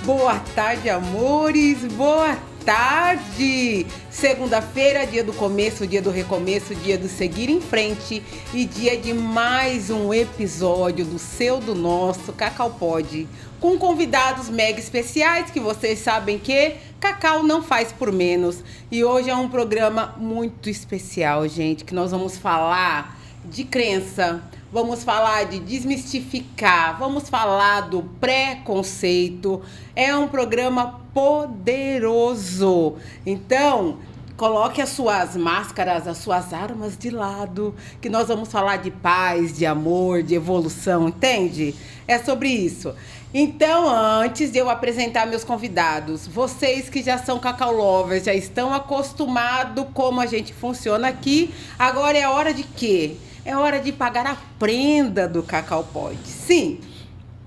Boa tarde, amores! Boa tarde! Segunda-feira, dia do começo, dia do recomeço, dia do seguir em frente e dia de mais um episódio do seu, do nosso Cacau Pod, com convidados mega especiais que vocês sabem que Cacau não faz por menos. E hoje é um programa muito especial, gente, que nós vamos falar de crença, vamos falar de desmistificar, vamos falar do preconceito. É um programa poderoso. Então, coloque as suas máscaras, as suas armas de lado, que nós vamos falar de paz, de amor, de evolução, entende? É sobre isso. Então, antes de eu apresentar meus convidados, vocês que já são Cacau Lovers, já estão acostumados como a gente funciona aqui, agora é hora de quê? É hora de pagar a prenda do Cacau Pod. Sim,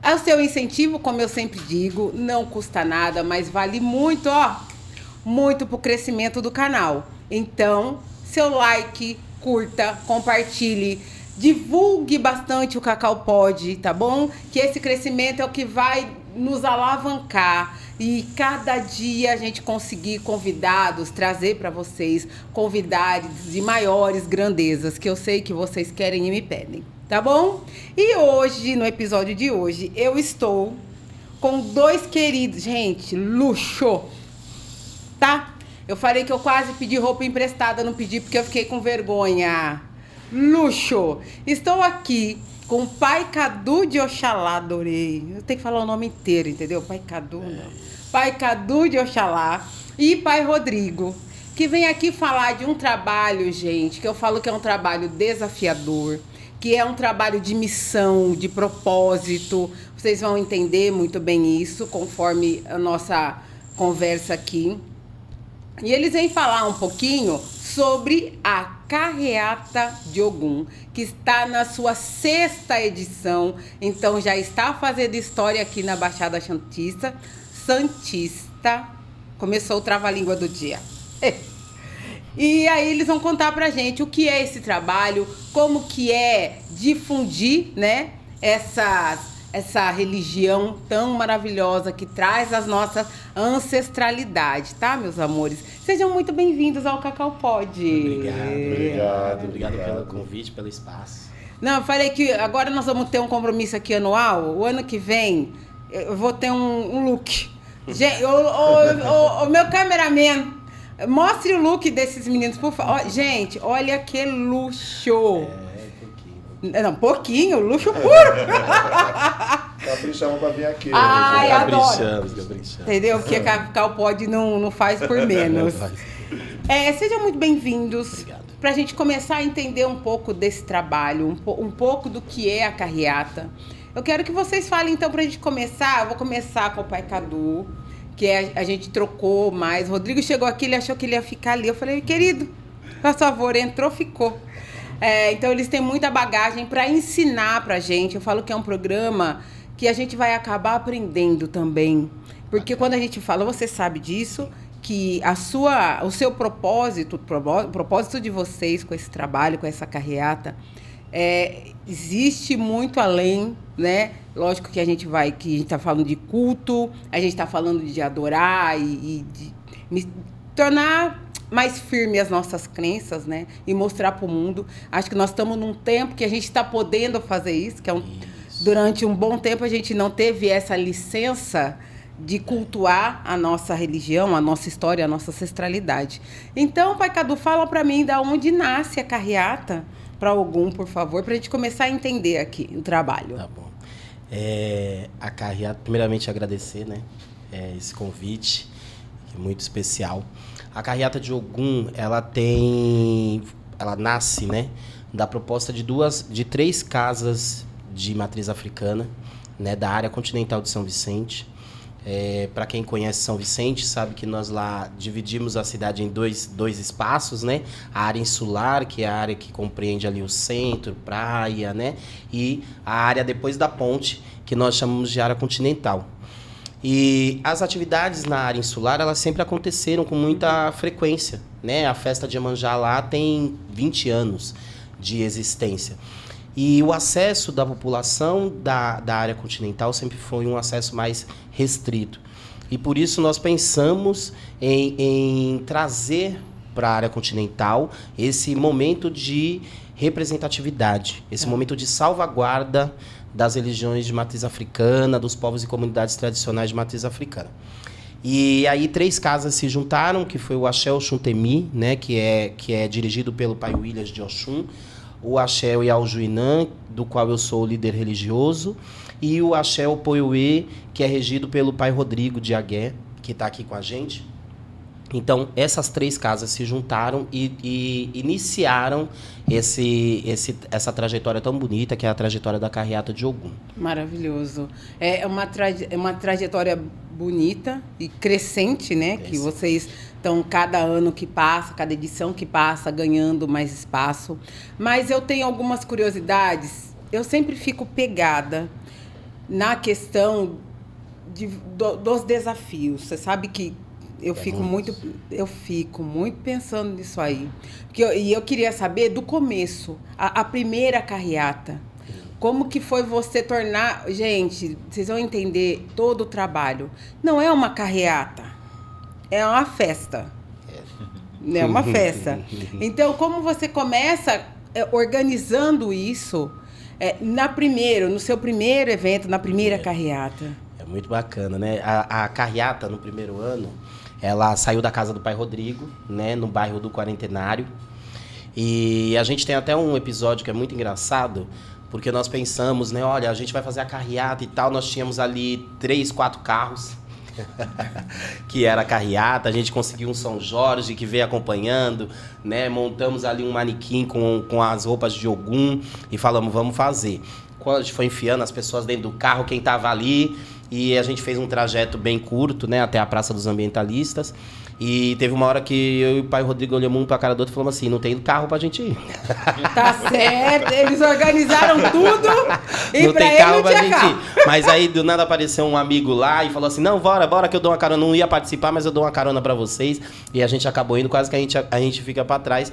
o seu incentivo, como eu sempre digo, não custa nada, mas vale muito, muito pro crescimento do canal. Então, seu like, curta, compartilhe, divulgue bastante o Cacau Pod, tá bom? Que esse crescimento é o que vai nos alavancar e cada dia a gente conseguir convidados, trazer para vocês convidados de maiores grandezas, que eu sei que vocês querem e me pedem, tá bom? E hoje, no episódio de hoje, eu estou com dois queridos, gente, luxo, tá? Eu falei que eu quase pedi roupa emprestada, não pedi porque eu fiquei com vergonha. Luxo! Estou aqui com o Pai Cadu de Oxalá, adorei. Eu tenho que falar o nome inteiro, entendeu? Pai Cadu, não. Pai Cadu de Oxalá e Pai Rodrigo, que vem aqui falar de um trabalho, gente, que eu falo que é um trabalho desafiador, que é um trabalho de missão, de propósito. Vocês vão entender muito bem isso conforme a nossa conversa aqui. E eles vêm falar um pouquinho sobre a Carreata de Ogum, que está na sua 6ª edição, então já está fazendo história aqui na Baixada Santista. Começou o trava-língua do dia. E aí eles vão contar pra gente o que é esse trabalho, como que é difundir, né, essa religião tão maravilhosa que traz as nossas ancestralidades, tá, meus amores? Sejam muito bem-vindos ao Cacau Pod. Obrigado pelo convite, pelo espaço. Não, eu falei que agora nós vamos ter um compromisso aqui anual. O ano que vem eu vou ter um look. Gente, o meu cameraman, mostre o look desses meninos, por favor. Gente, olha que luxo. Não, pouquinho, luxo puro. Caprichamos pra vir aqui. Ai, adoro. Caprichamos. Entendeu? Porque Cacau Pod não faz por menos. Sejam muito bem-vindos. Obrigado. Pra gente começar a entender um pouco desse trabalho, um pouco do que é a carreata. Eu quero que vocês falem, então, pra gente começar. Eu vou começar com o Pai Cadu, que a gente trocou mais. O Rodrigo chegou aqui, ele achou que ele ia ficar ali. Eu falei, querido, por favor, entrou, ficou. Então, eles têm muita bagagem para ensinar pra gente. Eu falo que é um programa que a gente vai acabar aprendendo também. Porque quando a gente fala, você sabe disso, que o seu propósito, o propósito de vocês com esse trabalho, com essa carreata, existe muito além, né? Lógico que a gente está falando de culto, a gente está falando de adorar e de tornar mais firme as nossas crenças, né? E mostrar para o mundo. Acho que nós estamos num tempo que a gente está podendo fazer isso, que durante um bom tempo a gente não teve essa licença de cultuar a nossa religião, a nossa história, a nossa ancestralidade. Então, Pai Cadu, fala para mim de onde nasce a carreata para Ogum, por favor, para a gente começar a entender aqui o trabalho. Tá bom. A carreata, primeiramente agradecer, né? Esse convite, que é muito especial. A carreata de Ogum, ela nasce, né, da proposta de 3 casas de matriz africana, né, da área continental de São Vicente. Para quem conhece São Vicente, sabe que nós lá dividimos a cidade em dois espaços, né? A área insular, que é a área que compreende ali o centro, praia, né? E a área depois da ponte, que nós chamamos de área continental. E as atividades na área insular, elas sempre aconteceram com muita frequência, né? A festa de Iemanjá lá tem 20 anos de existência. E o acesso da população da área continental sempre foi um acesso mais restrito. E por isso nós pensamos em trazer para a área continental esse momento de representatividade, esse momento de salvaguarda das religiões de matriz africana, dos povos e comunidades tradicionais de matriz africana. E aí 3 casas se juntaram, que foi o Axé Oxum Temi, né, que é dirigido pelo pai Williams de Oxum, o Axé Oialjuinã, do qual eu sou o líder religioso, e o Axé Opoiuê, que é regido pelo pai Rodrigo de Agué, que está aqui com a gente. Então, essas 3 casas se juntaram e iniciaram essa trajetória tão bonita, que é a trajetória da carreata de Ogum. Maravilhoso. É uma trajetória bonita e crescente, né? Que vocês estão, cada ano que passa, cada edição que passa, ganhando mais espaço. Mas eu tenho algumas curiosidades. Eu sempre fico pegada na questão dos desafios. Você sabe que eu fico muito pensando nisso aí. E eu queria saber do começo, a primeira carreata. Como que foi você tornar... Gente, vocês vão entender todo o trabalho. Não é uma carreata, é uma festa. É uma festa. Então, como você começa organizando isso no seu primeiro evento, na primeira carreata? É muito bacana, né? A carreata, no primeiro ano, ela saiu da casa do pai Rodrigo, né, no bairro do Quarentenário. E a gente tem até um episódio que é muito engraçado, porque nós pensamos, né, olha, a gente vai fazer a carreata e tal, nós tínhamos ali 3, 4 carros, que era a carreata, a gente conseguiu um São Jorge que veio acompanhando, né, montamos ali um manequim com as roupas de Ogum e falamos, vamos fazer. Quando a gente foi enfiando as pessoas dentro do carro, quem estava ali, e a gente fez um trajeto bem curto, né, até a Praça dos Ambientalistas. E teve uma hora que eu e o pai Rodrigo olhamos um pra cara do outro e falamos assim, não tem carro pra gente ir. Tá certo, eles organizaram tudo e não pra tem ele carro não pra tinha gente carro. ir. Mas aí do nada apareceu um amigo lá e falou assim, não, bora que eu dou uma carona. Não ia participar, mas eu dou uma carona pra vocês. E a gente acabou indo, quase que a gente fica pra trás.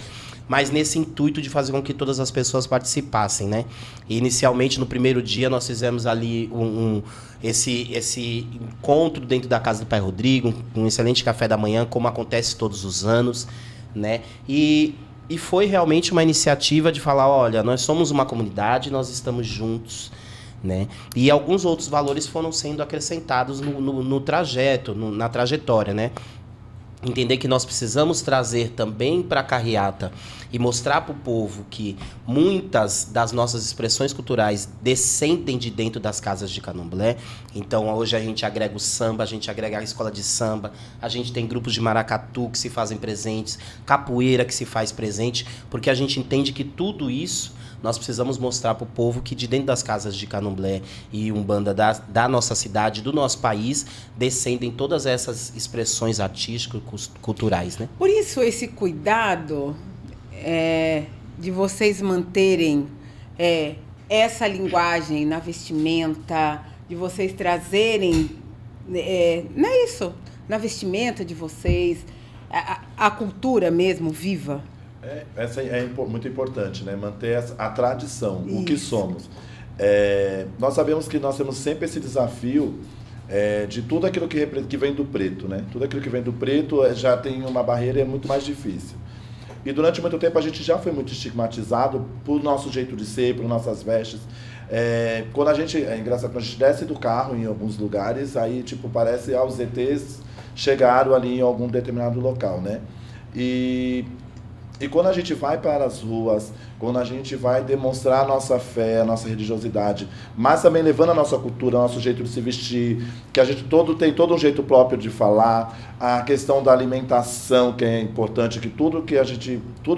Mas nesse intuito de fazer com que todas as pessoas participassem, né? E inicialmente, no primeiro dia, nós fizemos ali esse encontro dentro da casa do pai Rodrigo, um excelente café da manhã, como acontece todos os anos, né? E foi realmente uma iniciativa de falar, olha, nós somos uma comunidade, nós estamos juntos, né? E alguns outros valores foram sendo acrescentados no trajeto, na trajetória, né? Entender que nós precisamos trazer também para a carreata e mostrar para o povo que muitas das nossas expressões culturais descendem de dentro das casas de candomblé. Então, hoje a gente agrega o samba, a gente agrega a escola de samba, a gente tem grupos de maracatu que se fazem presentes, capoeira que se faz presente, porque a gente entende que tudo isso nós precisamos mostrar para o povo que de dentro das casas de candomblé e umbanda da nossa cidade, do nosso país, descendem todas essas expressões artísticas, culturais, né? Por isso esse cuidado de vocês manterem essa linguagem na vestimenta, de vocês trazerem, não é isso, na vestimenta de vocês, a cultura mesmo viva. Essa é muito importante, né? Manter a tradição, o que somos. Nós sabemos que nós temos sempre esse desafio de tudo aquilo que vem do preto, né? Tudo aquilo que vem do preto já tem uma barreira e é muito mais difícil. E durante muito tempo a gente já foi muito estigmatizado por nosso jeito de ser, por nossas vestes. Quando a gente, é engraçado, quando a gente desce do carro em alguns lugares, aí tipo parece os ETs chegaram ali em algum determinado local, né? E quando a gente vai para as ruas, quando a gente vai demonstrar a nossa fé, a nossa religiosidade, mas também levando a nossa cultura, o nosso jeito de se vestir, que a gente tem todo um jeito próprio de falar, a questão da alimentação, que é importante, que tudo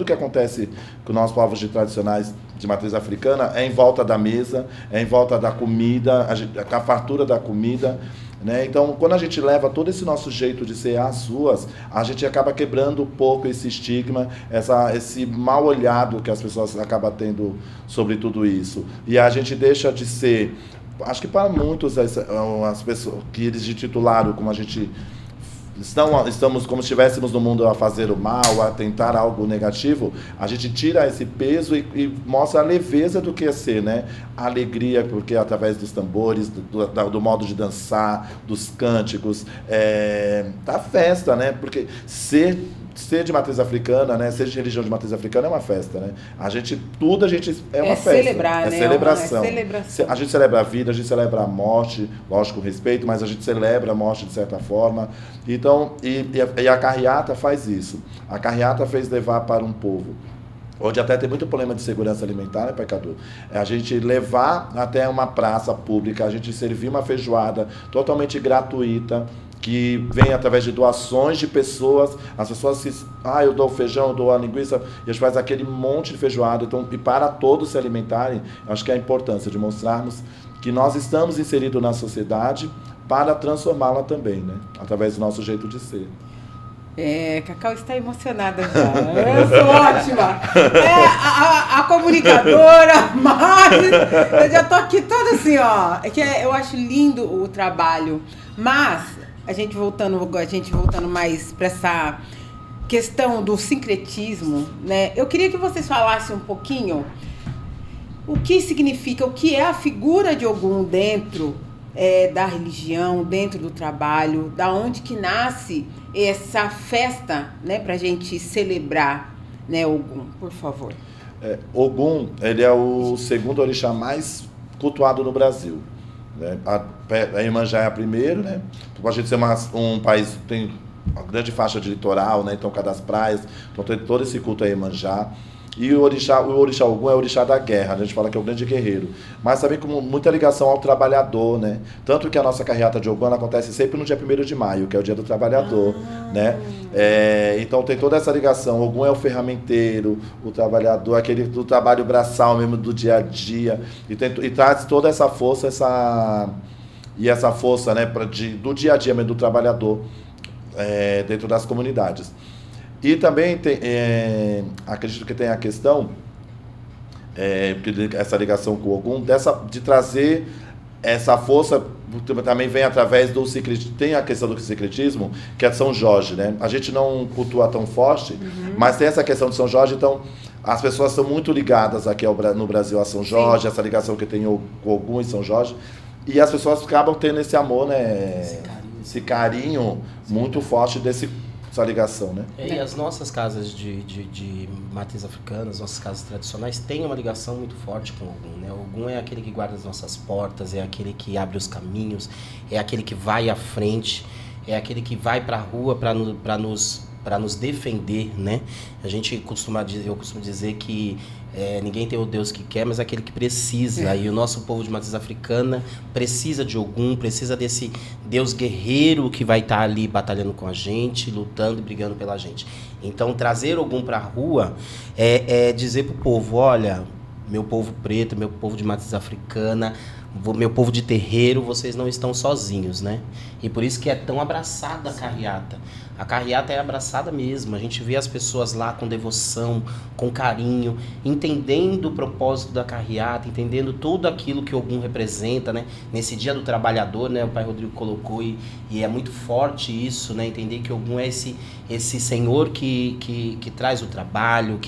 que acontece com nós povos tradicionais de matriz africana é em volta da mesa, é em volta da comida, a fartura da comida, né? Então, quando a gente leva todo esse nosso jeito de ser às ruas, a gente acaba quebrando um pouco esse estigma, esse mal olhado que as pessoas acabam tendo sobre tudo isso. E a gente deixa de ser, acho que para muitos, as pessoas que eles titularam, como a gente estamos como se estivéssemos no mundo a fazer o mal, a tentar algo negativo, a gente tira esse peso e mostra a leveza do que é ser, né? A alegria, porque através dos tambores, do modo de dançar, dos cânticos, da festa, né? Porque ser de matriz africana, né? Ser de religião de matriz africana é uma festa, né? A gente é uma festa. Celebrar, é né? celebração. É celebração. A gente celebra a vida, a gente celebra a morte, lógico, com respeito, mas a gente celebra a morte de certa forma. Então, e a carreata faz isso. A carreata fez levar para um povo onde até tem muito problema de segurança alimentar, né, Pecador? É a gente levar até uma praça pública, a gente servir uma feijoada totalmente gratuita, que vem através de doações de pessoas. As pessoas eu dou feijão, eu dou a linguiça, e a gente faz aquele monte de feijoada. Então, e para todos se alimentarem, acho que é a importância de mostrarmos que nós estamos inseridos na sociedade para transformá-la também, né? Através do nosso jeito de ser. Cacau está emocionada já. Eu sou ótima. A comunicadora, mas eu já tô aqui toda assim, ó. Eu acho lindo o trabalho, mas a gente voltando mais para essa questão do sincretismo, né? Eu queria que vocês falassem um pouquinho o que significa, o que é a figura de Ogum dentro da religião, dentro do trabalho, da onde que nasce essa festa, né, pra gente celebrar, né, Ogum, por favor. Ogum, ele é o segundo orixá mais cultuado no Brasil, né? A Iemanjá é a primeira, né? A gente ser um país tem uma grande faixa de litoral, né? Então, cada das praias, então tem todo esse culto a Iemanjá. E o orixá Ogum é o orixá da guerra, a gente fala que é o grande guerreiro, mas também com muita ligação ao trabalhador, né? Tanto que a nossa carreata de Ogum acontece sempre no dia 1º de maio, que é o dia do trabalhador, né? Então tem toda essa ligação. Ogum é o ferramenteiro, o trabalhador, aquele do trabalho braçal mesmo, do dia a dia, e traz toda essa força, essa força, né, do dia a dia mesmo do trabalhador dentro das comunidades. E também acredito que tem a questão, essa ligação com o Ogum, de trazer essa força, também vem através do secretismo. Tem a questão do secretismo, que é de São Jorge, né? A gente não cultua tão forte, mas tem essa questão de São Jorge, então as pessoas são muito ligadas aqui no Brasil a São Jorge, sim, essa ligação que tem o Ogum e São Jorge, e as pessoas acabam tendo esse amor, né? Esse carinho muito forte essa ligação, né? E as nossas casas de matriz africana, as nossas casas tradicionais, têm uma ligação muito forte com o Ogum, né? O Ogum é aquele que guarda as nossas portas, é aquele que abre os caminhos, é aquele que vai à frente, é aquele que vai para a rua para nos defender, né? Eu costumo dizer que ninguém tem o Deus que quer, mas aquele que precisa. E o nosso povo de matriz africana precisa de Ogum, precisa desse Deus guerreiro que vai estar ali batalhando com a gente, lutando e brigando pela gente. Então, trazer Ogum para a rua é dizer para o povo, olha, meu povo preto, meu povo de matriz africana, meu povo de terreiro, vocês não estão sozinhos, né? E por isso que é tão abraçada a carreata. A carreata é abraçada mesmo. A gente vê as pessoas lá com devoção, com carinho, entendendo o propósito da carreata, entendendo tudo aquilo que Ogum representa, né? Nesse dia do trabalhador, né? O Pai Rodrigo colocou e é muito forte isso, né? Entender que Ogum é esse senhor que traz o trabalho,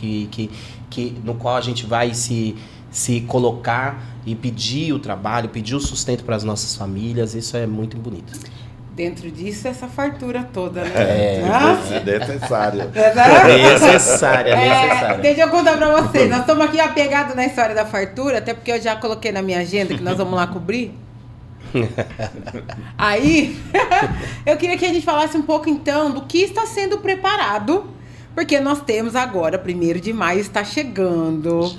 no qual a gente vai se colocar e pedir o trabalho, pedir o sustento para as nossas famílias. Isso é muito bonito. Dentro disso, essa fartura toda, né? É necessário. Necessária. Deixa eu contar pra vocês. Nós estamos aqui apegados na história da fartura, até porque eu já coloquei na minha agenda que nós vamos lá cobrir. Aí, eu queria que a gente falasse um pouco, então, do que está sendo preparado, porque nós temos agora, 1º de maio está chegando.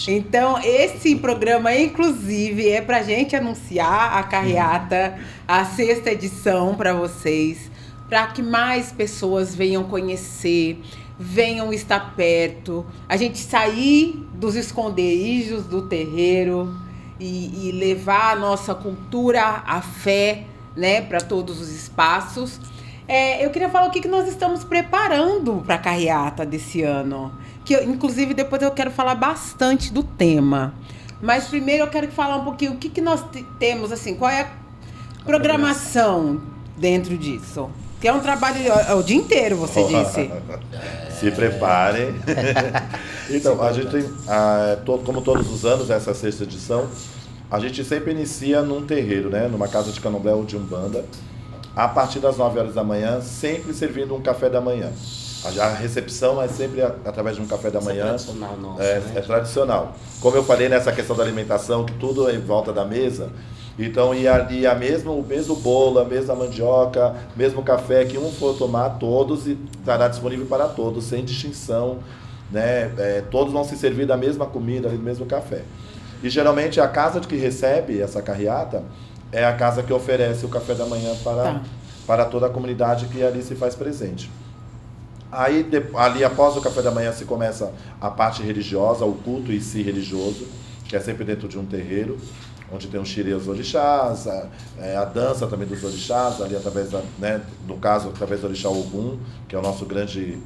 Então, esse programa, inclusive, é pra gente anunciar a carreata, a 6ª edição para vocês, para que mais pessoas venham conhecer, venham estar perto, a gente sair dos esconderijos do terreiro e levar a nossa cultura, a fé, né, para todos os espaços. Eu queria falar o que nós estamos preparando para a carreata desse ano. Inclusive, depois eu quero falar bastante do tema. Mas primeiro eu quero falar um pouquinho o que nós temos, assim, qual é a programação dentro disso. Que é um trabalho o dia inteiro, você disse. Se preparem. Então, a gente tem, como todos os anos, essa sexta edição, a gente sempre inicia num terreiro, né? Numa casa de candomblé ou de umbanda, a partir das 9 horas da manhã, sempre servindo um café da manhã. A recepção é sempre através de um café da manhã. É tradicional nosso, né? É tradicional. Como eu falei nessa questão da alimentação, que tudo é em volta da mesa, então ia mesmo, o mesmo bolo, a mesma mandioca, mesmo café, que um for tomar, todos, e estará disponível para todos, sem distinção, né? Todos vão se servir da mesma comida, do mesmo café. E geralmente a casa que recebe essa carreata é a casa que oferece o café da manhã para toda a comunidade que ali se faz presente. Aí, ali após o café da manhã, se começa a parte religiosa, o culto em si religioso, que é sempre dentro de um terreiro, onde tem os xirê, os orixás, a dança também dos orixás, ali através, no caso, através do orixá Ogum, que é o nosso grande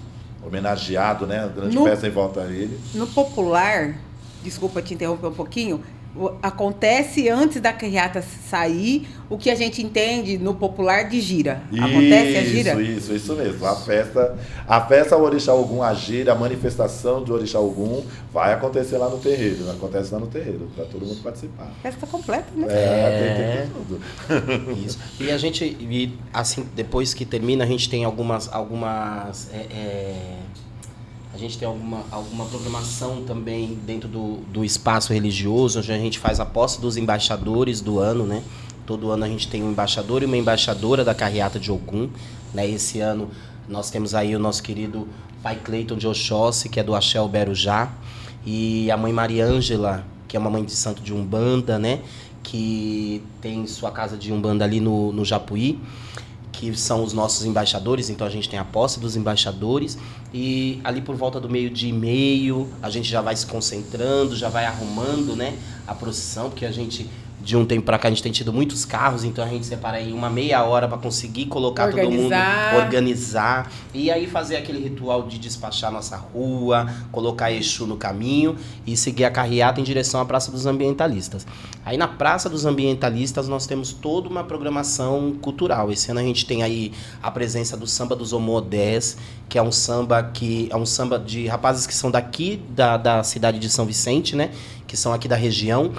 homenageado, né, a grande festa em volta a ele. No popular, desculpa te interromper um pouquinho, acontece antes da carreata sair o que a gente entende no popular de gira. Acontece a gira? Isso mesmo. A festa Orixá Ogum, a gira, a manifestação do Orixá Ogum vai acontecer lá no terreiro. Acontece lá no terreiro, para todo mundo participar. Festa completa, né? Tem tudo. Isso. E a gente, assim, depois que termina, a gente tem algumas a gente tem alguma programação também dentro do espaço religioso, onde a gente faz a posse dos embaixadores do ano, né? Todo ano a gente tem um embaixador e uma embaixadora da carreata de Ogum, né? Esse ano nós temos aí o nosso querido pai Cleiton de Oxóssi, que é do Axé Uberujá, e a mãe Mariângela, que é uma mãe de santo de Umbanda, né? Que tem sua casa de Umbanda ali no Japuí, que são os nossos embaixadores. Então a gente tem a posse dos embaixadores e ali por volta do 12:30 a gente já vai se concentrando, já vai arrumando, né, a procissão, porque a gente, de um tempo para cá, a gente tem tido muitos carros, então a gente separa aí uma meia hora para conseguir colocar todo mundo, organizar, e aí fazer aquele ritual de despachar nossa rua, colocar Exu no caminho e seguir a carreata em direção à Praça dos Ambientalistas. Aí na Praça dos Ambientalistas nós temos toda uma programação cultural. Esse ano a gente tem aí a presença do Samba dos Omodés, que é um samba de rapazes que são daqui da cidade de São Vicente, né, que são aqui da região,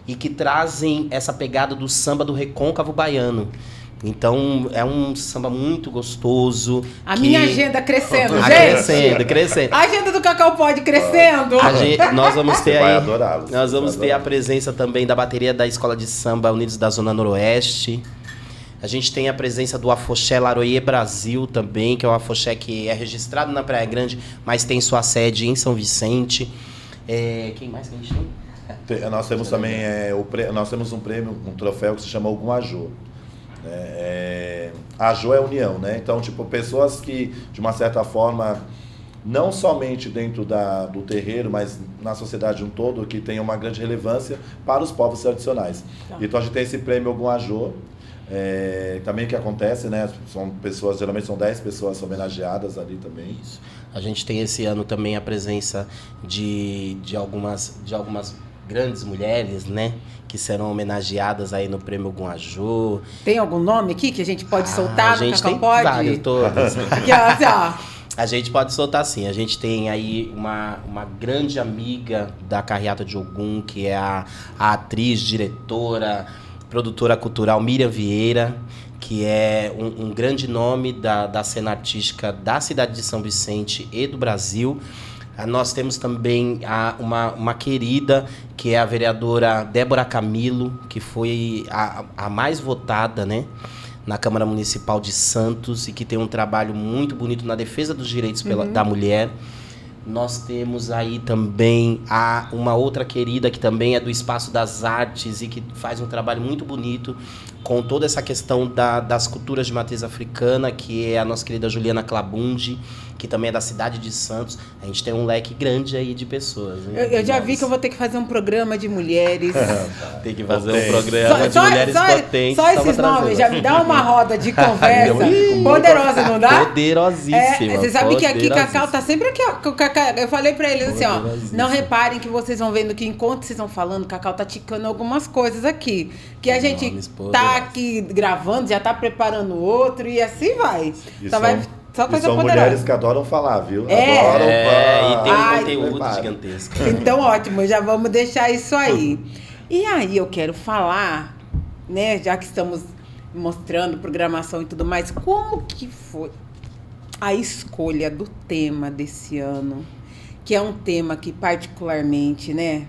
e que trazem essa pegada do samba do recôncavo baiano. Então, é um samba muito gostoso. Minha agenda crescendo, gente! Crescendo. A agenda do Cacau Pod crescendo! Nós vamos ter aí... adorá-los. Nós vamos ter a presença também da bateria da Escola de Samba Unidos da Zona Noroeste. A gente tem a presença do Afoxé Laroie Brasil também, que é um afoxé que é registrado na Praia Grande, mas tem sua sede em São Vicente. Quem mais que a gente tem? Nós temos também nós temos um prêmio, um troféu que se chama Ogum Ajô. Ajô é união, né? Então, tipo, pessoas que, de uma certa forma, não somente dentro do terreiro, mas na sociedade um todo, que tem uma grande relevância para os povos tradicionais. Então, a gente tem esse prêmio Ogum Ajô, também que acontece, né? São pessoas, geralmente são 10 pessoas homenageadas ali também. Isso. A gente tem esse ano também a presença de algumas grandes mulheres, né, que serão homenageadas aí no Prêmio Ogum Ajô. Tem algum nome aqui que a gente pode soltar? A gente tem vários, todos. Aqui, ó. A gente pode soltar sim. A gente tem aí uma grande amiga da carreata de Ogum, que é a atriz, diretora, produtora cultural Miriam Vieira, que é um grande nome da cena artística da cidade de São Vicente e do Brasil. Nós temos também uma querida, que é a vereadora Débora Camilo, que foi a mais votada, né, na Câmara Municipal de Santos, e que tem um trabalho muito bonito na defesa dos direitos da mulher. Nós temos aí também uma outra querida, que também é do Espaço das Artes e que faz um trabalho muito bonito com toda essa questão das culturas de matriz africana, que é a nossa querida Juliana Clabundi, que também é da cidade de Santos. A gente tem um leque grande aí de pessoas. Eu já vi que eu vou ter que fazer um programa de mulheres. Tem que fazer um programa de mulheres potentes. Só esses nomes, já me dá uma roda de conversa poderosa, não dá? Poderosíssima. Você sabe que aqui Cacau tá sempre aqui, ó. Eu falei pra eles assim, ó, Poderosíssimo. não reparem que vocês vão vendo que enquanto vocês estão falando, Cacau tá ticando algumas coisas aqui. Que a gente Nomes tá poderosos. aqui gravando, já tá preparando outro e assim vai. E Só vai só e coisa são poderosa. mulheres que adoram falar, viu? É. Adoram E tem um Ai, conteúdo prepara. gigantesco. Então, ótimo, já vamos deixar isso aí. E aí eu quero falar, né, já que estamos mostrando programação e tudo mais, como que foi a escolha do tema desse ano? Que é um tema que particularmente, né,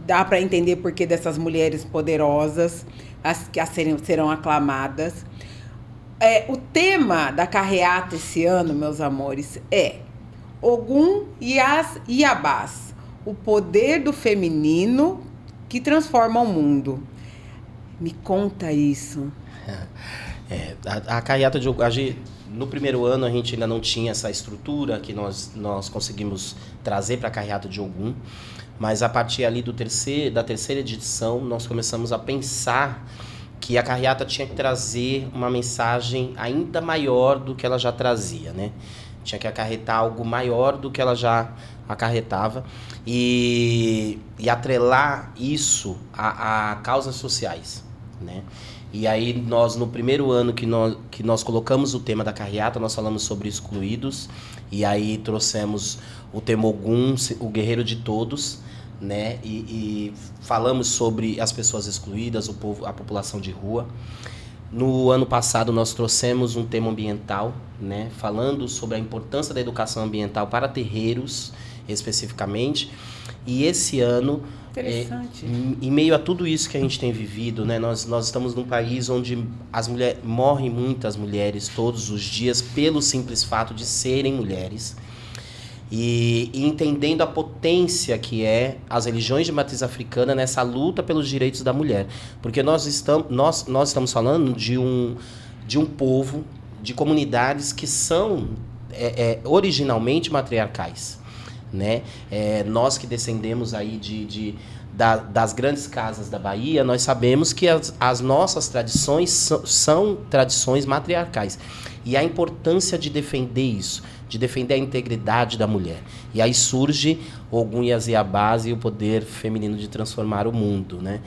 dá para entender por que dessas mulheres poderosas, as que serão aclamadas. O tema da carreata esse ano, meus amores, é Ogum e as Iabás, o poder do feminino que transforma o mundo. Me conta isso. A carreata de Ogum, no primeiro ano a gente ainda não tinha essa estrutura que nós conseguimos trazer para a carreata de Ogum, mas a partir ali da terceira edição nós começamos a pensar que a carreata tinha que trazer uma mensagem ainda maior do que ela já trazia, né? Tinha que acarretar algo maior do que ela já acarretava e atrelar isso a causas sociais, né? E aí nós, no primeiro ano que nós colocamos o tema da carreata, nós falamos sobre excluídos, e aí trouxemos o tema Ogum, o guerreiro de todos, né? E falamos sobre as pessoas excluídas, o povo, a população de rua. No ano passado nós trouxemos um tema ambiental, né? Falando sobre a importância da educação ambiental para terreiros, especificamente. E esse ano, Interessante. em meio a tudo isso que a gente tem vivido, né? Nós estamos num país onde morrem muitas mulheres todos os dias pelo simples fato de serem mulheres. E entendendo a potência que é as religiões de matriz africana nessa luta pelos direitos da mulher. Porque nós estamos falando de um povo, de comunidades que são originalmente matriarcais, né? Nós que descendemos aí das grandes casas da Bahia, nós sabemos que as nossas tradições são tradições matriarcais. E a importância de defender isso, de defender a integridade da mulher. E aí surge Ogum e as Iabás e o poder feminino de transformar o mundo, né?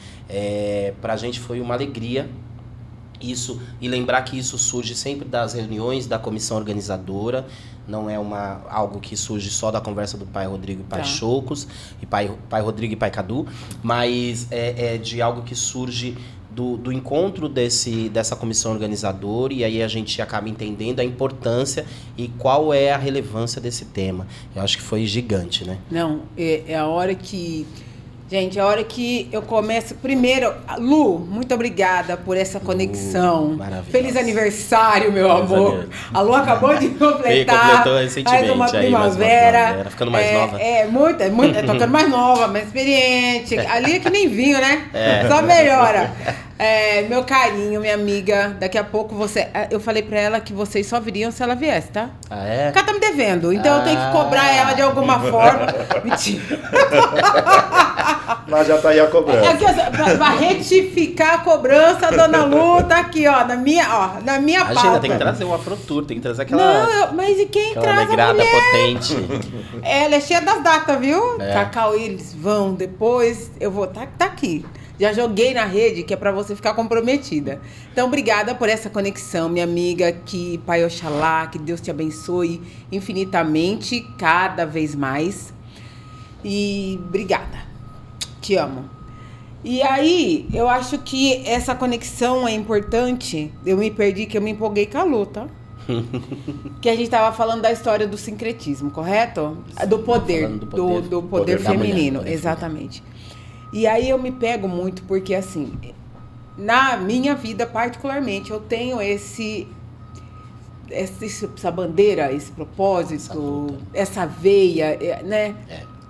Para a gente foi uma alegria isso, e lembrar que isso surge sempre das reuniões da comissão organizadora, não é algo que surge só da conversa do pai Rodrigo e pai Chocos, e pai Rodrigo e pai Cadu, mas é de algo que surge do encontro dessa comissão organizadora, e aí a gente acaba entendendo a importância e qual é a relevância desse tema. Eu acho que foi gigante, né? Não, é a hora que... Gente, a hora que eu começo... Primeiro, Lu, muito obrigada por essa conexão. Maravilhosa. Feliz aniversário, meu amor. A Lu acabou de completar. Completou recentemente. Mais uma aí, primavera. Ficando mais nova. Tô ficando mais nova, mais experiente. Ali é que nem vinho, né? Só melhora. Meu carinho, minha amiga. Daqui a pouco você... Eu falei pra ela que vocês só viriam se ela viesse, tá? Ah, é? Porque ela tá me devendo. Então eu tenho que cobrar ela de alguma forma. Mentira. Mas já tá aí a cobrança. Aqui, pra retificar a cobrança, a dona Lu tá aqui, ó, na minha pauta. Imagina, tem que trazer um afrotour, tem que trazer aquela... Mas e quem aquela traz a negrada mulher? potente. Ela é cheia das datas, viu? É. Cacau, eles vão depois, eu vou... Tá aqui. Já joguei na rede, que é pra você ficar comprometida. Então, obrigada por essa conexão, minha amiga. Que Pai Oxalá, que Deus te abençoe infinitamente, cada vez mais. E obrigada. Te amo. E aí, eu acho que essa conexão é importante. Eu me perdi, que eu me empolguei com a luta. Que a gente estava falando da história do sincretismo, correto? Do poder, do poder feminino, mulher, exatamente. E aí eu me pego muito porque, assim, na minha vida particularmente, eu tenho essa bandeira, esse propósito, essa veia, né?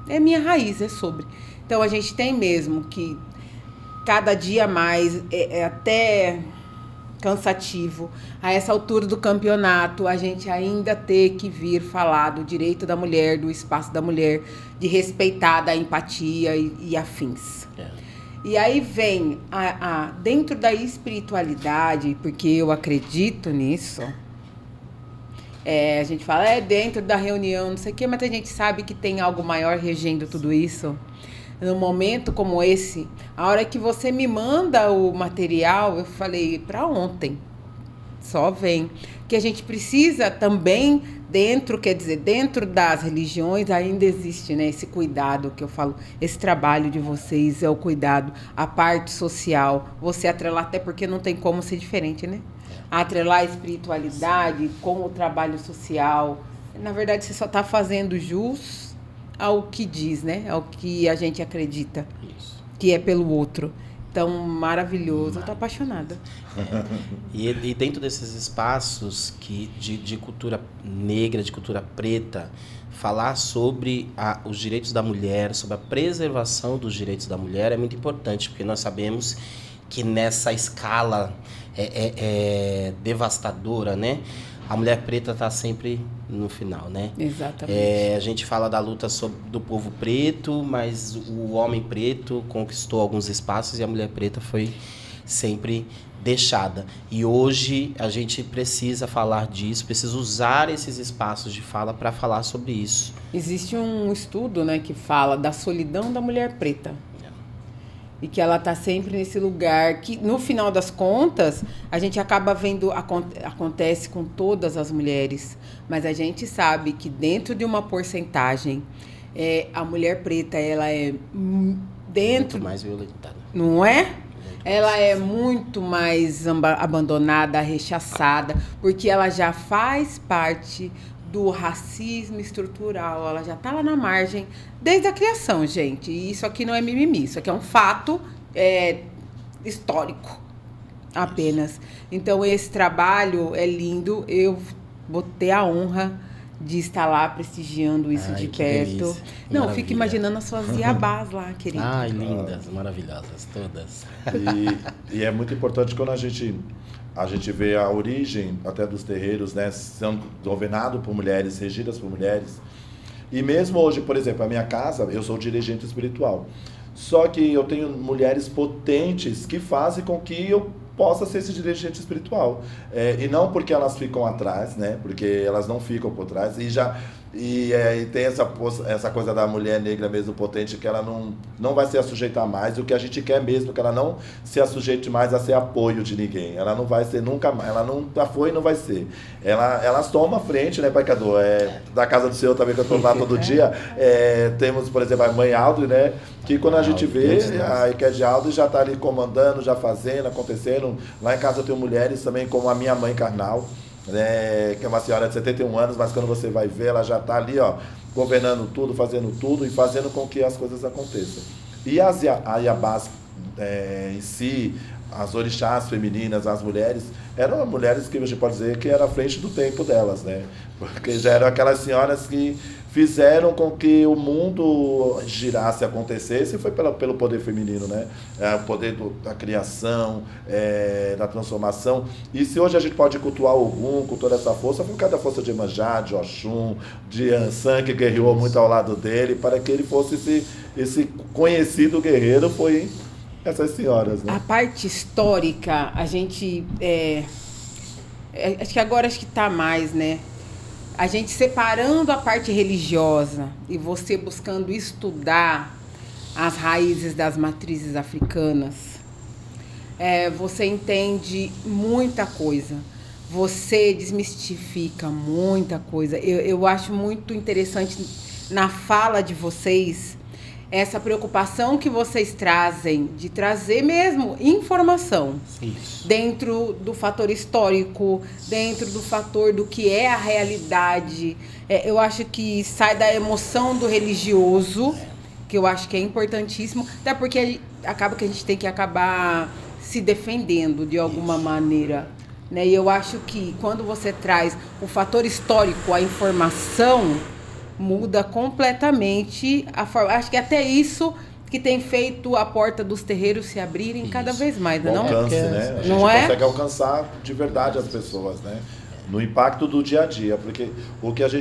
É minha raiz, é sobre. Então a gente tem mesmo que cada dia mais, é até cansativo, a essa altura do campeonato, a gente ainda ter que vir falar do direito da mulher, do espaço da mulher, de respeitar da empatia e afins. E aí vem, dentro da espiritualidade, porque eu acredito nisso, A gente fala, dentro da reunião, não sei o quê, mas a gente sabe que tem algo maior regendo tudo isso. Num momento como esse, a hora que você me manda o material, eu falei, para ontem, só vem. Que a gente precisa também, dentro das religiões, ainda existe, né, esse cuidado que eu falo, esse trabalho de vocês é o cuidado, a parte social, você atrelar, até porque não tem como ser diferente, né? Atrelar a espiritualidade com o trabalho social. Na verdade, você só está fazendo jus ao que diz, né? Ao que a gente acredita. Isso. Que é pelo outro. Então, maravilhoso. Eu tô apaixonada. E dentro desses espaços de cultura negra, de cultura preta, falar sobre os direitos da mulher, sobre a preservação dos direitos da mulher é muito importante, porque nós sabemos que nessa escala devastadora, né? A mulher preta está sempre no final, né? Exatamente. A gente fala da luta do povo preto, mas o homem preto conquistou alguns espaços e a mulher preta foi sempre deixada. E hoje a gente precisa falar disso, precisa usar esses espaços de fala para falar sobre isso. Existe um estudo, né, que fala da solidão da mulher preta. E que ela está sempre nesse lugar que, no final das contas, a gente acaba vendo, acontece com todas as mulheres, mas a gente sabe que dentro de uma porcentagem, a mulher preta, ela é dentro... Muito mais violentada. Não é? Ela é muito mais abandonada, rechaçada, porque ela já faz parte do racismo estrutural, ela já está lá na margem desde a criação, gente. E isso aqui não é mimimi, isso aqui é um fato histórico apenas. Então, esse trabalho é lindo, eu vou ter a honra de estar lá prestigiando isso de perto. Delícia. Não, Maravilha. fico imaginando as suas iabás lá, querida. Ai, lindas, maravilhosas, todas. E é muito importante quando a gente vê a origem até dos terreiros, né, sendo governado por mulheres, regidas por mulheres. E mesmo hoje, por exemplo, a minha casa, eu sou dirigente espiritual. Só que eu tenho mulheres potentes que fazem com que eu possa ser esse dirigente espiritual. E não porque elas ficam atrás, né? Porque elas não ficam por trás. E tem essa coisa da mulher negra mesmo potente, que ela não vai se assujeitar mais. O que a gente quer mesmo, que ela não se assujeite mais a ser apoio de ninguém. Ela não vai ser nunca mais. Ela nunca foi e não vai ser. Elas tomam a frente, né, Pecador? Da casa do Senhor também, que eu estou lá todo dia. Temos, por exemplo, a mãe Aldri, né? Que quando a gente vê, a Iked Aldri já está ali comandando, já fazendo, acontecendo. Lá em casa eu tenho mulheres também, como a minha mãe carnal, que é uma senhora de 71 anos, mas quando você vai ver, ela já está ali, ó, governando tudo, fazendo tudo e fazendo com que as coisas aconteçam. E as Iabás em si, as orixás femininas, as mulheres, eram mulheres que a gente pode dizer que era à frente do tempo delas, né? Porque já eram aquelas senhoras que fizeram com que o mundo girasse, acontecesse, e foi pelo poder feminino, né? O poder da criação, da transformação. E se hoje a gente pode cultuar Ogum com toda essa força, foi por causa da força de Iemanjá, de Oxum, de Ansan, que guerreou muito ao lado dele, para que ele fosse esse conhecido guerreiro, foi essas senhoras, né? A parte histórica, a gente... acho que está mais, né? A gente separando a parte religiosa e você buscando estudar as raízes das matrizes africanas, você entende muita coisa. Você desmistifica muita coisa. Eu acho muito interessante na fala de vocês essa preocupação que vocês trazem de trazer mesmo informação. Isso. Dentro do fator histórico, dentro do fator do que é a realidade. Eu acho que sai da emoção do religioso, que eu acho que é importantíssimo, até porque acaba que a gente tem que acabar se defendendo de alguma maneira, né? E eu acho que quando você traz o fator histórico, a informação, muda completamente a forma. Acho que até isso que tem feito a porta dos terreiros se abrirem cada vez mais, não? Alcance, né? A gente consegue alcançar de verdade as pessoas, né? No impacto do dia a dia, porque o que acho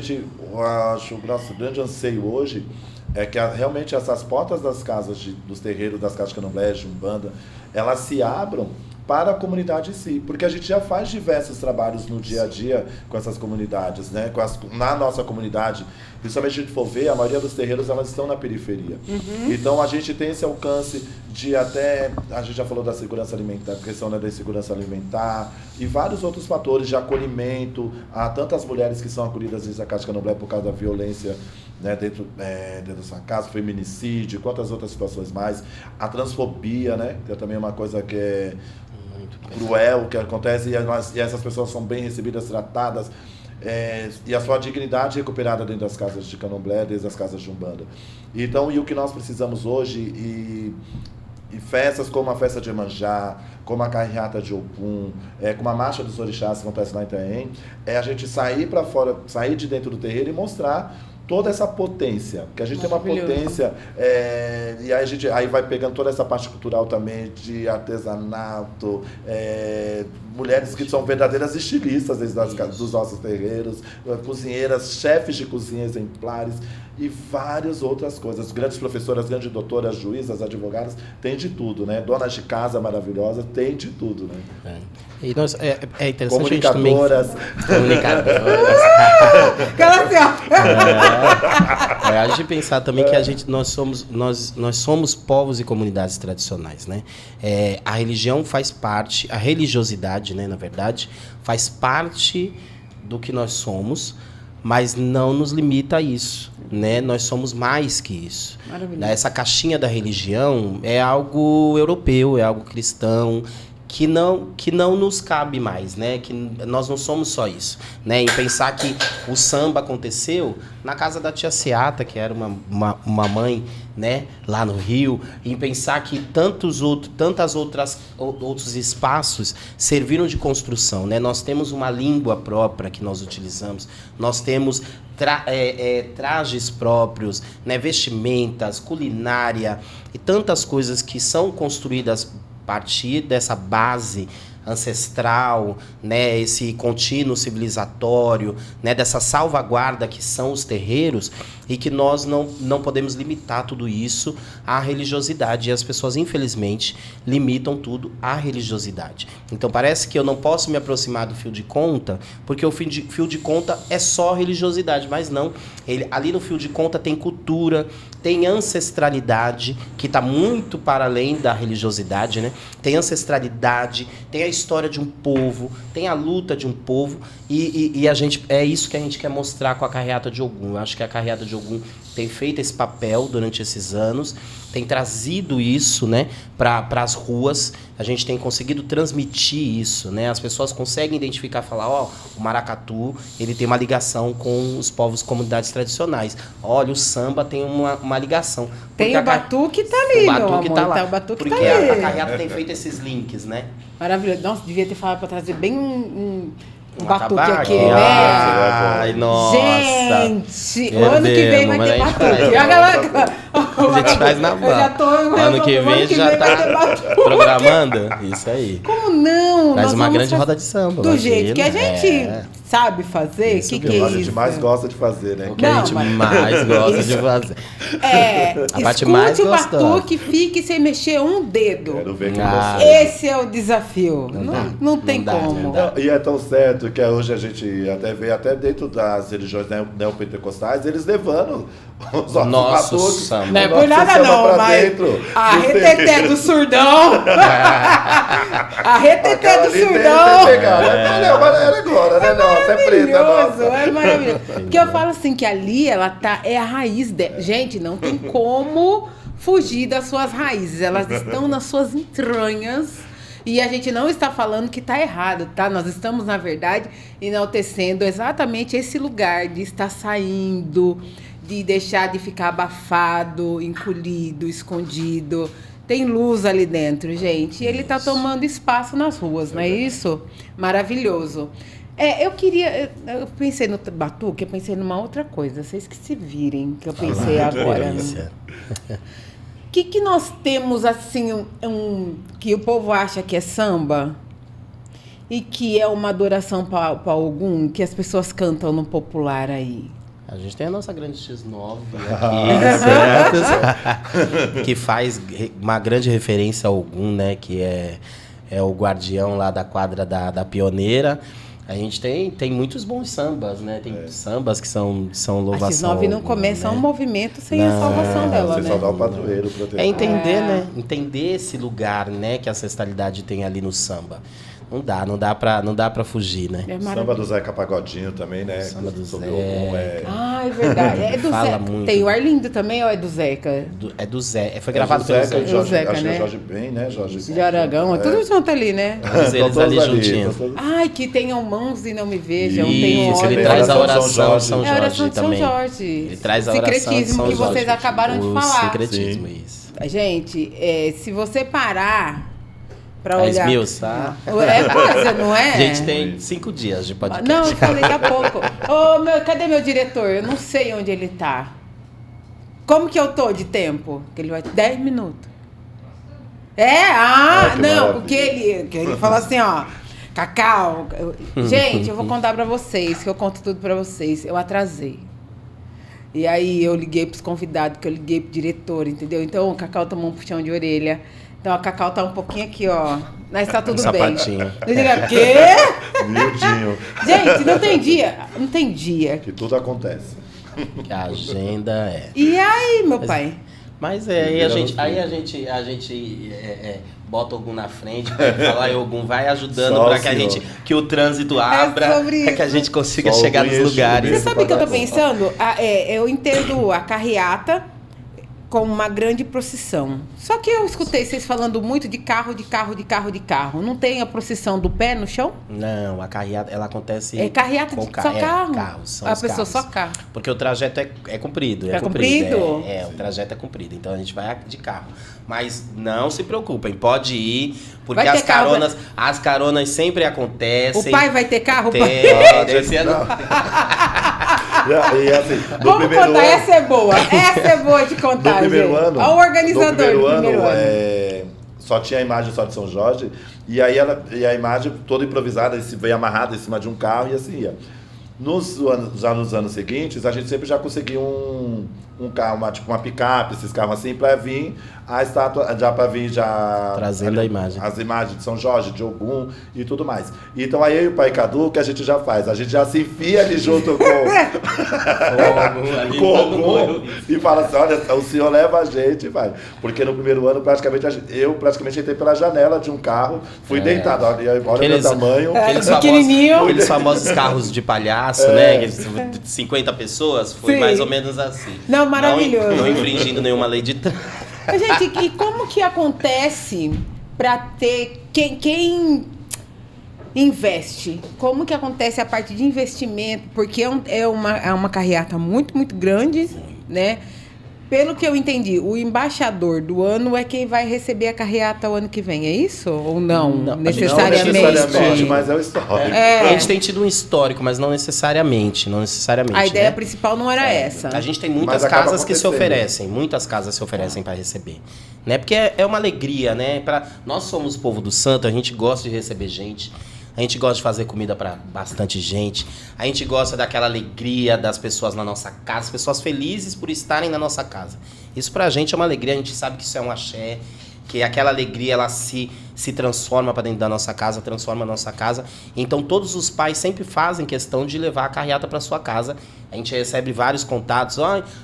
o nosso grande anseio hoje é que realmente essas portas das casas, dos terreiros, das casas de candomblé, de umbanda, elas se abram para a comunidade em si, porque a gente já faz diversos trabalhos no dia a dia com essas comunidades, né? Na nossa comunidade, principalmente se a gente for ver, a maioria dos terreiros elas estão na periferia. Então a gente tem esse alcance de até, a gente já falou da segurança alimentar, questão da insegurança alimentar e vários outros fatores de acolhimento a tantas mulheres que são acolhidas em Casa de Candomblé por causa da violência, né, dentro da sua casa, feminicídio, quantas outras situações mais, a transfobia, né, que é também uma coisa que é cruel, que acontece e essas pessoas são bem recebidas, tratadas, e a sua dignidade recuperada dentro das casas de Candomblé, desde as casas de Umbanda. Então, e o que nós precisamos hoje, e festas como a festa de Iemanjá, como a carreata de Ogum, como a marcha dos orixás que acontece lá em Itaém, é a gente sair para fora, sair de dentro do terreiro e mostrar toda essa potência, porque a gente tem uma potência, e aí a gente vai pegando toda essa parte cultural também, de artesanato, mulheres que são verdadeiras estilistas dos nossos terreiros, cozinheiras, chefes de cozinha exemplares, e várias outras coisas. Grandes professoras, grandes doutoras, juízas, advogadas, tem de tudo, né? Donas de casa maravilhosas, tem de tudo, né? E nós, é interessante comunicadoras. Comunicadoras. A gente pensar também que nós somos povos e comunidades tradicionais, né? A religião faz parte, a religiosidade, né, na verdade, faz parte do que nós somos, mas não nos limita a isso, né? Nós somos mais que isso. Essa caixinha da religião é algo europeu, é algo cristão, que não nos cabe mais, né? Que nós não somos só isso, né? Em pensar que o samba aconteceu na casa da tia Seata, que era uma mãe, né, lá no Rio, e em pensar que tantos outros espaços serviram de construção, né? Nós temos uma língua própria que nós utilizamos, nós temos trajes próprios, né, vestimentas, culinária e tantas coisas que são construídas a partir dessa base ancestral, né, esse contínuo civilizatório, né, dessa salvaguarda que são os terreiros, e que nós não podemos limitar tudo isso à religiosidade. E as pessoas, infelizmente, limitam tudo à religiosidade. Então, parece que eu não posso me aproximar do fio de conta, porque o fio de conta é só religiosidade, mas não. Ali no fio de conta tem cultura, tem ancestralidade, que está muito para além da religiosidade, né? Tem ancestralidade, tem a história de um povo, tem a luta de um povo, e é isso que a gente quer mostrar com a carreata de Ogum. Eu acho que a carreata de Ogum tem feito esse papel durante esses anos, tem trazido isso, né, para as ruas. A gente tem conseguido transmitir isso, né? As pessoas conseguem identificar, falar, o maracatu, ele tem uma ligação com os povos, comunidades tradicionais. Olha, o samba tem uma ligação. Tem o batuque tá ali, meu amor. Tá o batuque porque tá ali. A carreata tem feito esses links, né? Maravilhoso. Nossa, devia ter falado para trazer bem um batuque atabaque aqui, né? Ai, nossa. Gente, o ano que vem vai ter batuque. A gente faz na mão. Ano que vem já tá programando. Isso aí. Como não? Faz uma grande roda de samba. Do jeito que a gente sabe fazer. O que é isso? A gente mais gosta de fazer, né? O que a gente mais gosta de fazer. A parte mais gostosa. O batuque, fique sem mexer um dedo. Quero ver que esse é o desafio. Não tem como. E é tão certo que hoje a gente até vê, até dentro das religiões neopentecostais, eles levando os nossos samba. Não é por nada não, mas a reteté do surdão. A reteté do surdão. Era agora, né? Nossa, é preta, nossa. É maravilhoso. Porque eu falo assim, que ali ela é a raiz dela. Gente, não tem como fugir das suas raízes. Elas estão nas suas entranhas. E a gente não está falando que está errado, tá? Nós estamos, na verdade, enaltecendo exatamente esse lugar de estar saindo, de deixar de ficar abafado, encolhido, escondido. Tem luz ali dentro, gente. E ele está tomando espaço nas ruas, não é isso? Maravilhoso. Eu pensei no batuque, eu pensei numa outra coisa. Vocês que se virem, que eu pensei agora. O que nós temos, assim, que o povo acha que é samba e que é uma adoração para algum, que as pessoas cantam no popular aí? A gente tem a nossa grande X9 aqui, certo? Que faz uma grande referência a Ogum, né? Que é é o guardião lá da quadra da Pioneira. A gente tem muitos bons sambas, né? Tem sambas que são louvação. A X9 não começa um movimento sem a salvação dela, sem né? saudar o padroeiro, protetor. É entender, né? Entender esse lugar, né? Que a ancestralidade tem ali no samba. Não dá pra fugir, né? É Samba do Zeca Pagodinho também, né? Samba do Sobre Zé. Ah, é verdade. É do Fala Zeca. muito. Tem o Arlindo também ou é do Zeca? É do Zé. Foi gravado pelo Zeca, Zé. Jorge, Zeca, acho que né? é Jorge Ben, né? Jorge De Aragão, é tudo junto ali, né? Todos eles ali juntinhos. Ai, que tenham mãos e não me vejam, tenham Isso, ele olhos. traz a Oração oração de São São É a oração Jorge de São também. Jorge. Ele traz a oração de Secretismo São que Jorge. vocês acabaram de O falar. secretismo, isso. Gente, se você parar pra Pra olhar... esmiuçar. É coisa, não é? A gente tem 5 dias de podcast. Não, eu falei daqui a pouco. Cadê meu diretor? Eu não sei onde ele tá. Como que eu tô de tempo? Que ele vai 10 minutos. que não, maravilha. porque ele falou assim, ó. Cacau, gente, eu vou contar pra vocês, que eu conto tudo pra vocês. Eu atrasei. E aí eu liguei pros convidados, que eu liguei pro diretor, entendeu? Então o Cacau tomou um puxão de orelha. Então a Cacau tá um pouquinho aqui, ó. Mas tá tudo bem. Sapatinho. Eu digo, quê? Miudinho. Gente, não tem dia. Não tem dia. Que tudo acontece. Que a agenda é. E aí, meu pai? Mas aí a gente bota algum na frente, falar algum vai ajudando Só para o que a senhor. gente que o trânsito abra, sobre para que a isso. gente consiga Só o chegar nos conhecido. lugares. Você sabe o que eu tô pensando? Eu entendo a carreata como uma grande procissão. Só que eu escutei vocês falando muito de carro. Não tem a procissão do pé no chão? Não, a carreata ela acontece É carreata com de só carro. carros, são A os pessoa carros. só carro. Porque o trajeto é comprido. É comprido? O trajeto é comprido. Então a gente vai de carro. Mas não se preocupem, pode ir, porque Vai ter as caronas sempre acontecem. O pai vai ter carro? Tem, esse ano. E assim, no Vamos primeiro contar, ano, essa é boa. Essa é boa de contar, no primeiro gente. ano, Olha o organizador no primeiro ano. ano. Só tinha a imagem só de São Jorge, e aí a imagem toda improvisada, veio amarrada em cima de um carro e assim ia. Já nos anos seguintes, a gente sempre já conseguia um carro, uma picape, esses carros assim, para vir a estátua, Trazendo a imagem. as imagens de São Jorge, de Ogum e tudo mais. Então aí eu e o Pai Cadu, o que a gente já faz? A gente já se enfia ali junto com Ogum e fala assim, olha, o senhor leva a gente e vai. Porque no primeiro ano, eu praticamente entrei pela janela de um carro, fui deitado, olha o meu tamanho. Aqueles famosos carros de palhaço, né? Aqueles 50 pessoas, foi Sim. mais ou menos assim. Não, maravilhoso. Não infringindo nenhuma lei de trânsito. Gente, e como que acontece para ter quem investe? Como que acontece a parte de investimento? Porque é uma carreata muito, muito grande, né? Pelo que eu entendi, o embaixador do ano é quem vai receber a carreata o ano que vem, é isso? Ou não? Não necessariamente. Não necessariamente, mas é o histórico. A gente tem tido um histórico, mas não necessariamente. A ideia né? principal não era essa. A gente tem muitas Mas acaba casas que se acontecendo. oferecem, para receber, né? Porque é uma alegria, né? Nós somos o povo do santo, a gente gosta de receber gente, a gente gosta de fazer comida para bastante gente, a gente gosta daquela alegria das pessoas na nossa casa, as pessoas felizes por estarem na nossa casa. Isso pra gente é uma alegria, a gente sabe que isso é um axé, que aquela alegria ela se transforma para dentro da nossa casa, transforma a nossa casa. Então todos os pais sempre fazem questão de levar a carreata para sua casa. A gente recebe vários contatos.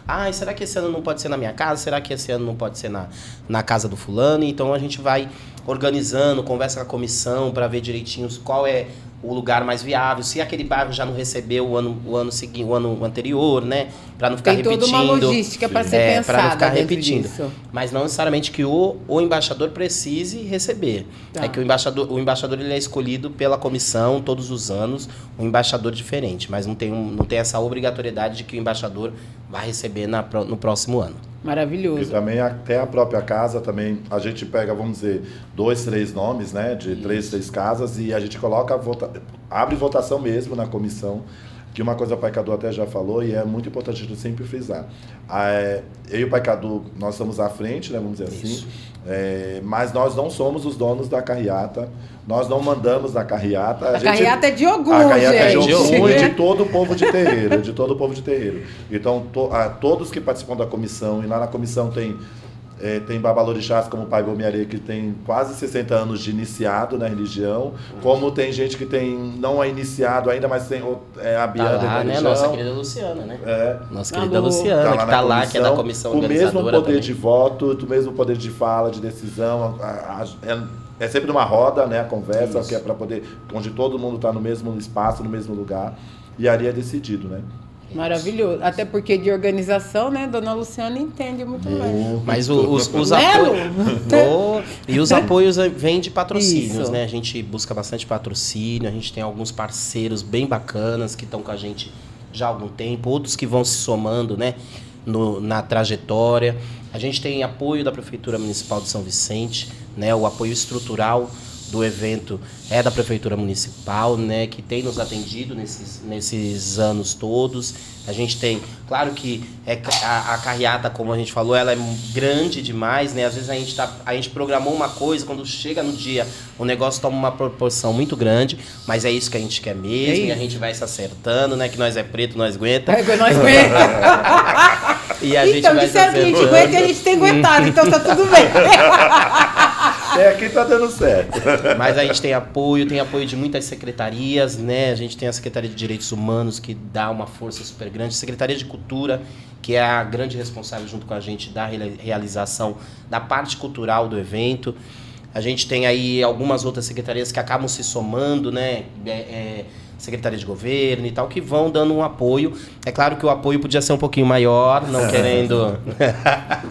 Ai, será que esse ano não pode ser na minha casa? Será que esse ano não pode ser na casa do fulano? Então a gente vai organizando, conversa com a comissão para ver direitinho qual é o lugar mais viável, se aquele bairro já não recebeu o ano seguinte, o ano anterior, né? Para não ficar repetindo. Tem toda uma logística para ser pensada para não ficar dentro repetindo. disso. Mas não necessariamente que o embaixador precise receber. Tá. É que o embaixador ele é escolhido pela comissão todos os anos, um embaixador diferente, mas não tem essa obrigatoriedade de que o embaixador vai receber no próximo ano. E Maravilhoso. também até a própria casa, também a gente pega, vamos dizer, 2, 3 nomes, né? De 3, 6 casas e a gente coloca, abre votação mesmo na comissão, que uma coisa o Pai Cadu até já falou e é muito importante a gente sempre frisar. Eu e o Pai Cadu, nós estamos à frente, né? Vamos dizer assim, mas nós não somos os donos da carreata, nós não mandamos na carreata. A carreata é de Ogum, a carreata gente. é de Ogum e de todo o povo de terreiro, Então, todos que participam da comissão, e lá na comissão tem Tem babalorixás como o Pai Gomiaré, que tem quase 60 anos de iniciado na religião. Como tem gente que não é iniciado ainda, mas tem a Biana tá lá, da religião. Né? Nossa querida Luciana, né? Nossa querida tá Luciana, que tá lá, que é da comissão organizadora. O mesmo poder também. de voto, o mesmo poder de fala, de decisão. É sempre uma roda, né? A conversa, que é para poder... Onde todo mundo está no mesmo espaço, no mesmo lugar. E ali é decidido, né? Maravilhoso. Até porque de organização, né? Dona Luciana entende muito mais. Mas os apoios... E os apoios vêm de patrocínios, Isso. né? A gente busca bastante patrocínio, a gente tem alguns parceiros bem bacanas que estão com a gente já há algum tempo, outros que vão se somando, né? Na trajetória. A gente tem apoio da Prefeitura Municipal de São Vicente, né? O apoio estrutural do evento é da Prefeitura Municipal, né, que tem nos atendido nesses anos todos. A gente tem, claro que a carreata, como a gente falou, ela é grande demais, né? Às vezes a gente programou uma coisa, quando chega no dia, o negócio toma uma proporção muito grande, mas é isso que a gente quer mesmo, e a gente vai se acertando, né? Que nós é preto, nós aguenta. Nós aguenta. E a gente vai disseram que a gente aguenta e a gente tem aguentado, então tá tudo bem. Aqui tá dando certo. Mas a gente tem apoio de muitas secretarias, né? A gente tem a Secretaria de Direitos Humanos, que dá uma força super grande. Secretaria de Cultura, que é a grande responsável junto com a gente da realização da parte cultural do evento. A gente tem aí algumas outras secretarias que acabam se somando, né? Secretaria de Governo e tal, que vão dando um apoio. É claro que o apoio podia ser um pouquinho maior, não querendo...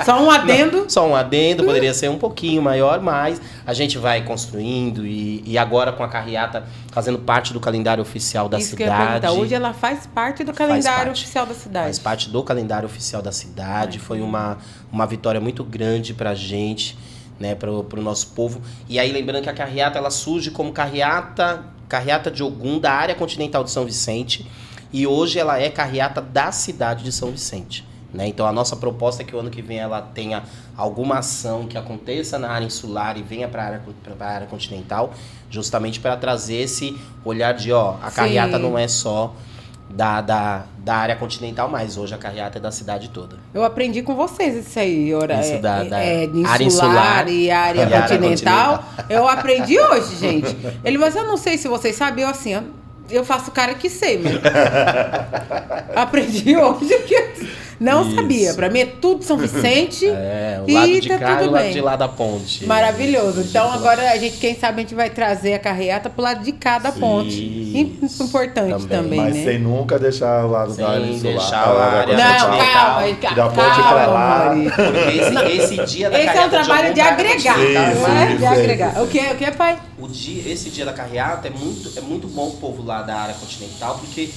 Só um adendo? Não, só um adendo, poderia ser um pouquinho maior, mas a gente vai construindo e agora com a carreata fazendo parte do calendário oficial da cidade. Que eu ia perguntar. Hoje ela faz parte do calendário oficial da cidade. Faz parte do calendário oficial da cidade. Foi uma vitória muito grande pra gente, né, pro nosso povo. E aí lembrando que a carreata ela surge como carreata de Ogum da área continental de São Vicente, e hoje ela é carreata da cidade de São Vicente, né? Então a nossa proposta é que o ano que vem ela tenha alguma ação que aconteça na área insular e venha para a área continental, justamente para trazer esse olhar de, a carreata não é só da área continental, mas hoje a carreata é da cidade toda. Eu aprendi com vocês isso aí, isso da área insular e área continental. Eu aprendi hoje, gente. Ele falou assim, eu não sei se vocês sabem, eu faço cara que sei, mas aprendi hoje que não sabia. Pra mim é tudo São Vicente. O lado de cá e o lado de lá da ponte. Maravilhoso. Então agora quem sabe a gente vai trazer a carreata pro lado de cá da ponte. Importante também, mas né? sem nunca deixar o lado da área insular. Deixar a área da ponte pra lá. Porque esse dia da carreata... Esse é um trabalho de agregar, não é? De agregar. O que é, pai? Esse dia da carreata é muito bom o povo lá da área continental, porque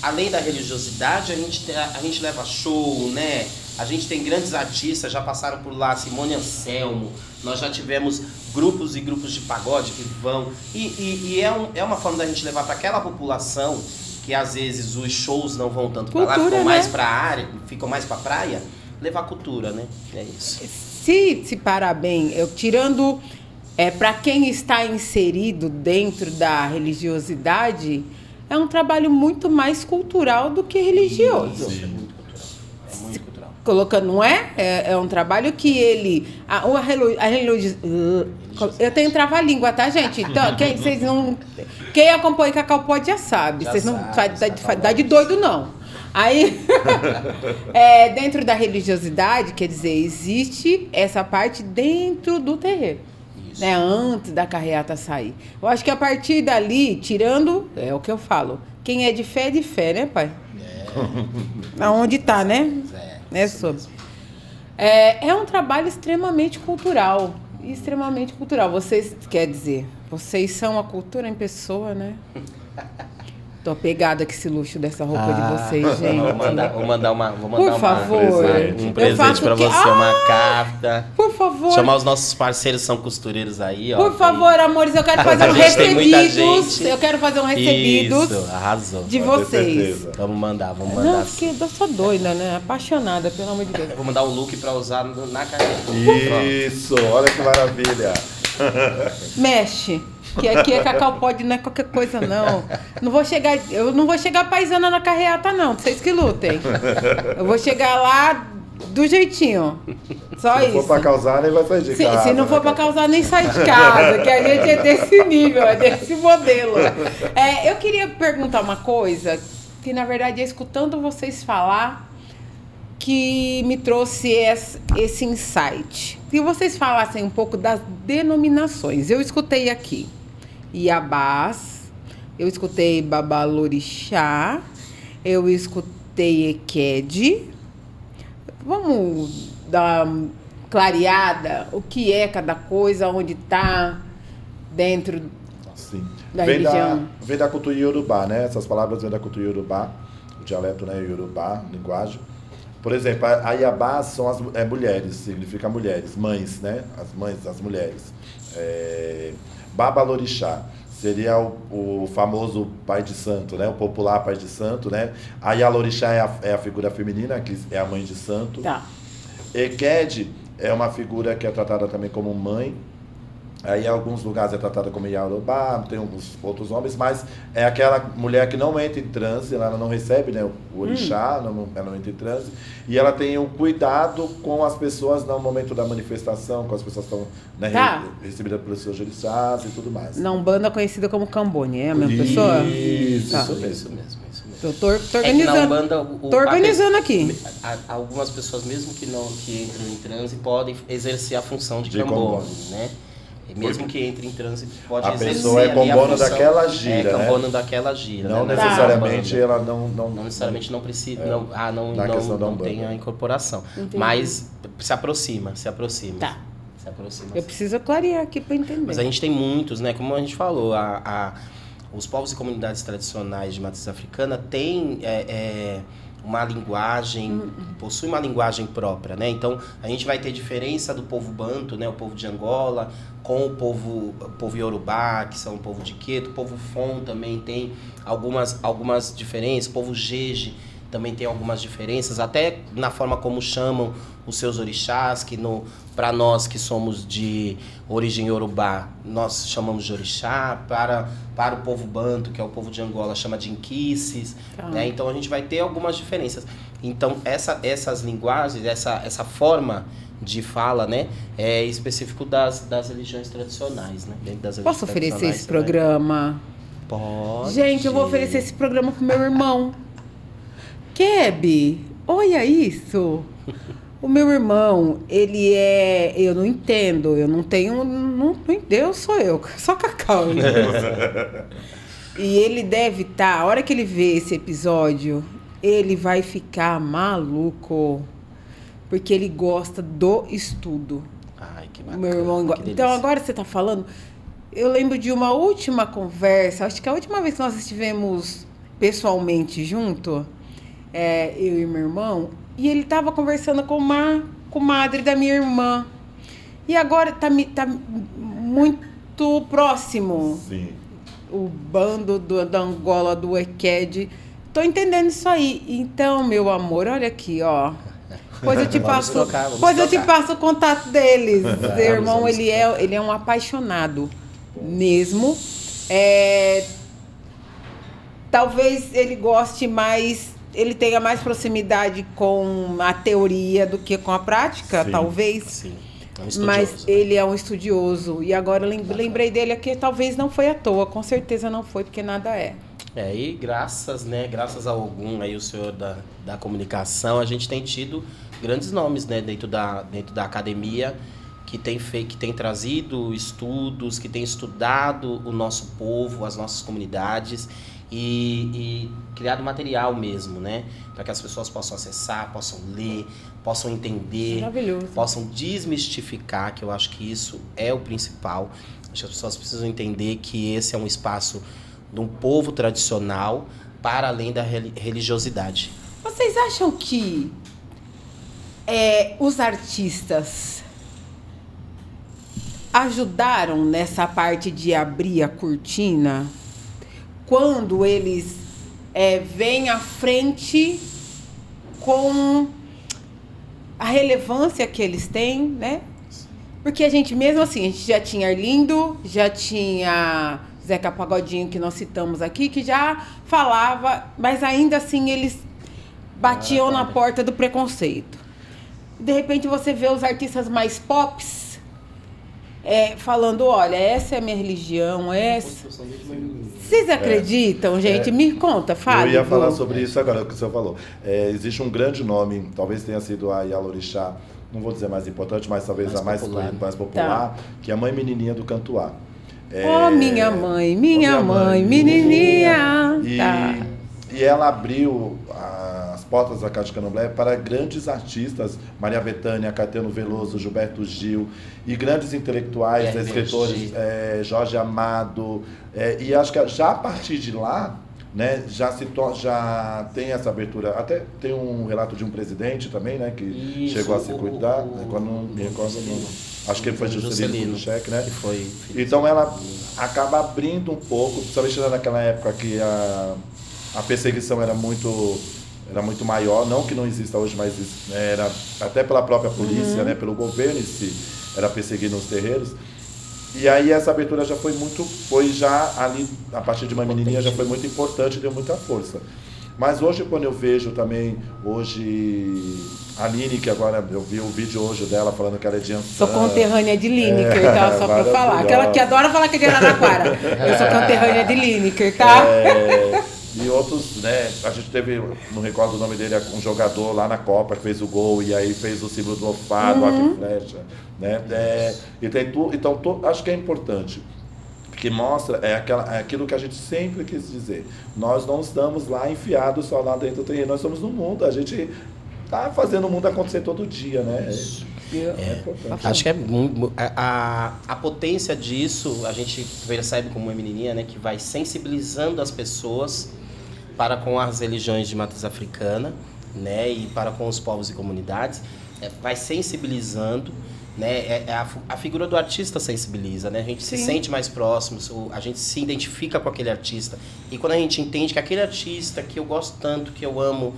além da religiosidade, a gente leva show, né? A gente tem grandes artistas, já passaram por lá, Simone Anselmo, nós já tivemos grupos e grupos de pagode que vão. E é uma forma da gente levar para aquela população que às vezes os shows não vão tanto para lá, ficam mais para a área, ficam mais para a praia, levar cultura, né? É isso. Se parar bem, tirando... para quem está inserido dentro da religiosidade, é um trabalho muito mais cultural do que religioso. Isso, é muito cultural. É muito cultural. Colocando, não é? É um trabalho que ele... Eu tenho trava-língua, tá, gente? Então, quem acompanha Cacau Pod já sabe. Vocês não dá de doido, não. Aí, dentro da religiosidade, quer dizer, existe essa parte dentro do terreiro. Né, antes da carreata sair. Eu acho que a partir dali, tirando, é o que eu falo, quem é de fé, né, pai? Aonde tá, né? É um trabalho extremamente cultural. Vocês, quer dizer, vocês são a cultura em pessoa, né? Tô apegada com esse luxo dessa roupa de vocês, gente. Vou mandar Por favor. Um presente pra você, uma carta. Por favor. Chamar os nossos parceiros, são costureiros aí, ó. Por favor, amores, eu quero fazer um recebidos. Eu quero fazer um recebidos. Isso, arrasou. De vocês. Vamos mandar. Não, porque eu sou doida, né? Apaixonada, pelo amor de Deus. Eu vou mandar um look pra usar na carreata. Isso, olha que maravilha. Mexe. Que aqui Cacau Pod, não é qualquer coisa, não. Eu não vou chegar paisana na carreata, não. Vocês que lutem. Eu vou chegar lá do jeitinho. Só se isso. Se for pra causar, nem vai sair de casa. Se não for pra causar, nem sai de casa, que a gente é desse nível, é desse modelo. Eu queria perguntar uma coisa, que na verdade é escutando vocês falar que me trouxe esse insight. Que vocês falassem um pouco das denominações. Eu escutei aqui Iabás, eu escutei Babalorixá, eu escutei Ekede. Vamos dar uma clareada, o que é cada coisa, onde está dentro Sim. da religião? Vem da cultura iorubá, né? Essas palavras vêm da cultura iorubá, o dialeto, né, iorubá, linguagem. Por exemplo, a Iabás são as mulheres, significa mulheres, mães, né? As mães, as mulheres. Babalorixá seria o famoso pai de santo, né? O popular pai de santo, né? A Yalorixá é a figura feminina, que é a mãe de santo. Tá. Ekede é uma figura que é tratada também como mãe. Aí em alguns lugares é tratada como Yorubá, tem alguns outros nomes, mas é aquela mulher que não entra em transe, ela não recebe, né, o orixá, ela não entra em transe, e ela tem um cuidado com as pessoas no momento da manifestação, com as pessoas que estão, né, recebidas pelos seus orixás e tudo mais. Na Umbanda conhecida como Cambone, é a mesma pessoa? Isso mesmo. Tô organizando, tô organizando aqui. Algumas pessoas, mesmo que entram em transe, podem exercer a função de Cambone, né? E mesmo que entre em transe, pode exercer a pessoa é Cambono daquela gira, né? Cambono daquela gira. Não né? necessariamente ela não necessariamente não precisa, não tem a incorporação. Entendi. Mas se aproxima. Tá. Se aproxima. Eu preciso clarear aqui para entender. Mas a gente tem muitos, né? Como a gente falou, os povos e comunidades tradicionais de matriz africana têm uma linguagem, possui uma linguagem própria, né? Então, a gente vai ter diferença do povo banto, né? O povo de Angola, com o povo iorubá, que são o povo de Queto, o povo Fon também tem algumas diferenças, o povo Jeje também tem algumas diferenças, até na forma como chamam os seus orixás, que para nós que somos de origem iorubá, nós chamamos de orixá, para o povo banto, que é o povo de Angola, chama de inquices, né? Então a gente vai ter algumas diferenças. Então essas linguagens, essa forma de fala, né, é específico das religiões tradicionais, né? Dentro das religiões Posso oferecer esse né? programa? Pode. Gente, eu vou oferecer esse programa pro meu irmão. Keb, olha isso. O meu irmão, ele eu não entendo, eu não tenho, Deus sou eu, só Cacau. E ele deve estar, a hora que ele vê esse episódio, ele vai ficar maluco, porque ele gosta do estudo. Ai, que bacana. O meu irmão gosta. Então, agora você está falando, eu lembro de uma última conversa, acho que a última vez que nós estivemos pessoalmente junto, eu e meu irmão, e ele estava conversando com uma comadre da minha irmã. E agora tá muito próximo. Sim. O bando da Angola, do Ekede. Tô entendendo isso aí. Então, meu amor, olha aqui, ó. Depois eu te passo, eu te passo o contato deles. O irmão, ele é um apaixonado mesmo. Talvez ele goste mais, ele tenha mais proximidade com a teoria do que com a prática, sim, talvez. Sim. Mas ele é um estudioso. E agora eu lembrei dele aqui, talvez não foi à toa, com certeza não foi, porque nada é. E graças a Ogum, aí o senhor da comunicação, a gente tem tido grandes nomes, né, dentro da academia, que tem trazido estudos, que tem estudado o nosso povo, as nossas comunidades e criado material mesmo, né, para que as pessoas possam acessar, possam ler, possam entender, possam desmistificar, que eu acho que isso é o principal. Acho que as pessoas precisam entender que esse é um espaço de um povo tradicional para além da religiosidade. Vocês acham que os artistas ajudaram nessa parte de abrir a cortina quando eles vêm à frente com a relevância que eles têm, né? Porque a gente, mesmo assim, a gente já tinha Arlindo, já tinha Zeca Pagodinho, que nós citamos aqui, que já falava, mas ainda assim eles batiam na porta do preconceito. De repente você vê os artistas mais pops falando, olha, essa é a minha religião, essa... Vocês acreditam, gente? Me conta, fala. Eu ia falar sobre isso agora, o que o senhor falou. Existe um grande nome, talvez tenha sido a Yalorixá, não vou dizer mais importante, mas talvez mais mais popular, que é a Mãe Menininha do Cantuá. Minha mãe, menininha. E ela abriu as portas da Casa de Candomblé para grandes artistas, Maria Bethânia, Caetano Veloso, Gilberto Gil, e grandes intelectuais, escritores, Jorge Amado. E acho que já a partir de lá, né, já tem essa abertura. Até tem um relato de um presidente também, né, que chegou a se cuidar. Agora não me recordo, acho que ele foi Juscelino Kubitschek, né? Então ela acaba abrindo um pouco, principalmente naquela época que a perseguição era muito maior, não que não exista hoje, mas era até pela própria polícia, né, pelo governo em si, era perseguir nos terreiros. E aí essa abertura já foi já ali, a partir de uma menininha, já foi muito importante, deu muita força. Mas hoje, quando eu vejo também, a Aline, que agora eu vi o vídeo hoje dela falando que ela é de Ançã. Sou conterrânea de Lineker, tá? Só pra falar. Aquela que adora falar que é de Araraquara. Eu sou conterrânea de Lineker, tá? E outros, né? A gente teve, não recordo o nome dele, um jogador lá na Copa que fez o gol e aí fez o símbolo do ofá, do arco e flecha, né? Então, acho que é importante. Que mostra, aquilo que a gente sempre quis dizer. Nós não estamos lá enfiados só lá dentro do terreno, nós estamos no mundo. A gente está fazendo o mundo acontecer todo dia, né? Acho que a potência disso, a gente percebe como uma menininha, né, que vai sensibilizando as pessoas para com as religiões de matriz africana, né, e para com os povos e comunidades, vai sensibilizando, né, a figura do artista sensibiliza, né, a gente se sente mais próximo, a gente se identifica com aquele artista, e quando a gente entende que aquele artista que eu gosto tanto, que eu amo,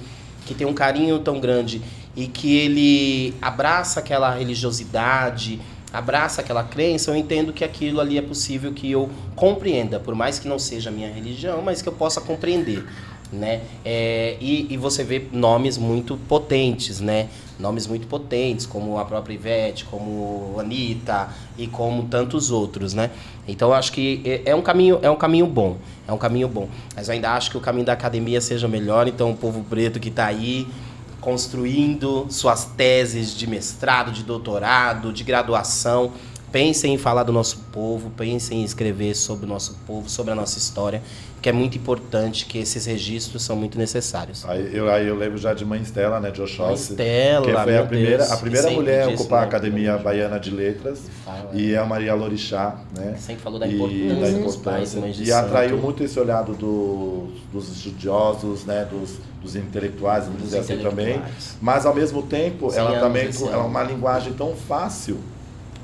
que tem um carinho tão grande, e que ele abraça aquela religiosidade, abraça aquela crença, eu entendo que aquilo ali é possível que eu compreenda, por mais que não seja a minha religião, mas que eu possa compreender, né? E você vê nomes muito potentes, né? Nomes muito potentes, como a própria Ivete, como Anitta e como tantos outros, né? Então eu acho que é um caminho bom, mas eu ainda acho que o caminho da academia seja melhor, então o povo preto que está aí construindo suas teses de mestrado, de doutorado, de graduação, pensem em falar do nosso povo, pensem em escrever sobre o nosso povo, sobre a nossa história, que é muito importante, que esses registros são muito necessários. Aí eu lembro já de Mãe Estela, né, de Oxóssi, que foi a primeira mulher a ocupar a Academia Baiana de Letras, e é a Maria Lorixá, né? Sempre falou da importância dos pais e mães de santo. E atraiu muito esse olhado dos estudiosos, né, dos intelectuais, vamos dizer assim também, mas ao mesmo tempo ela também é uma linguagem tão fácil,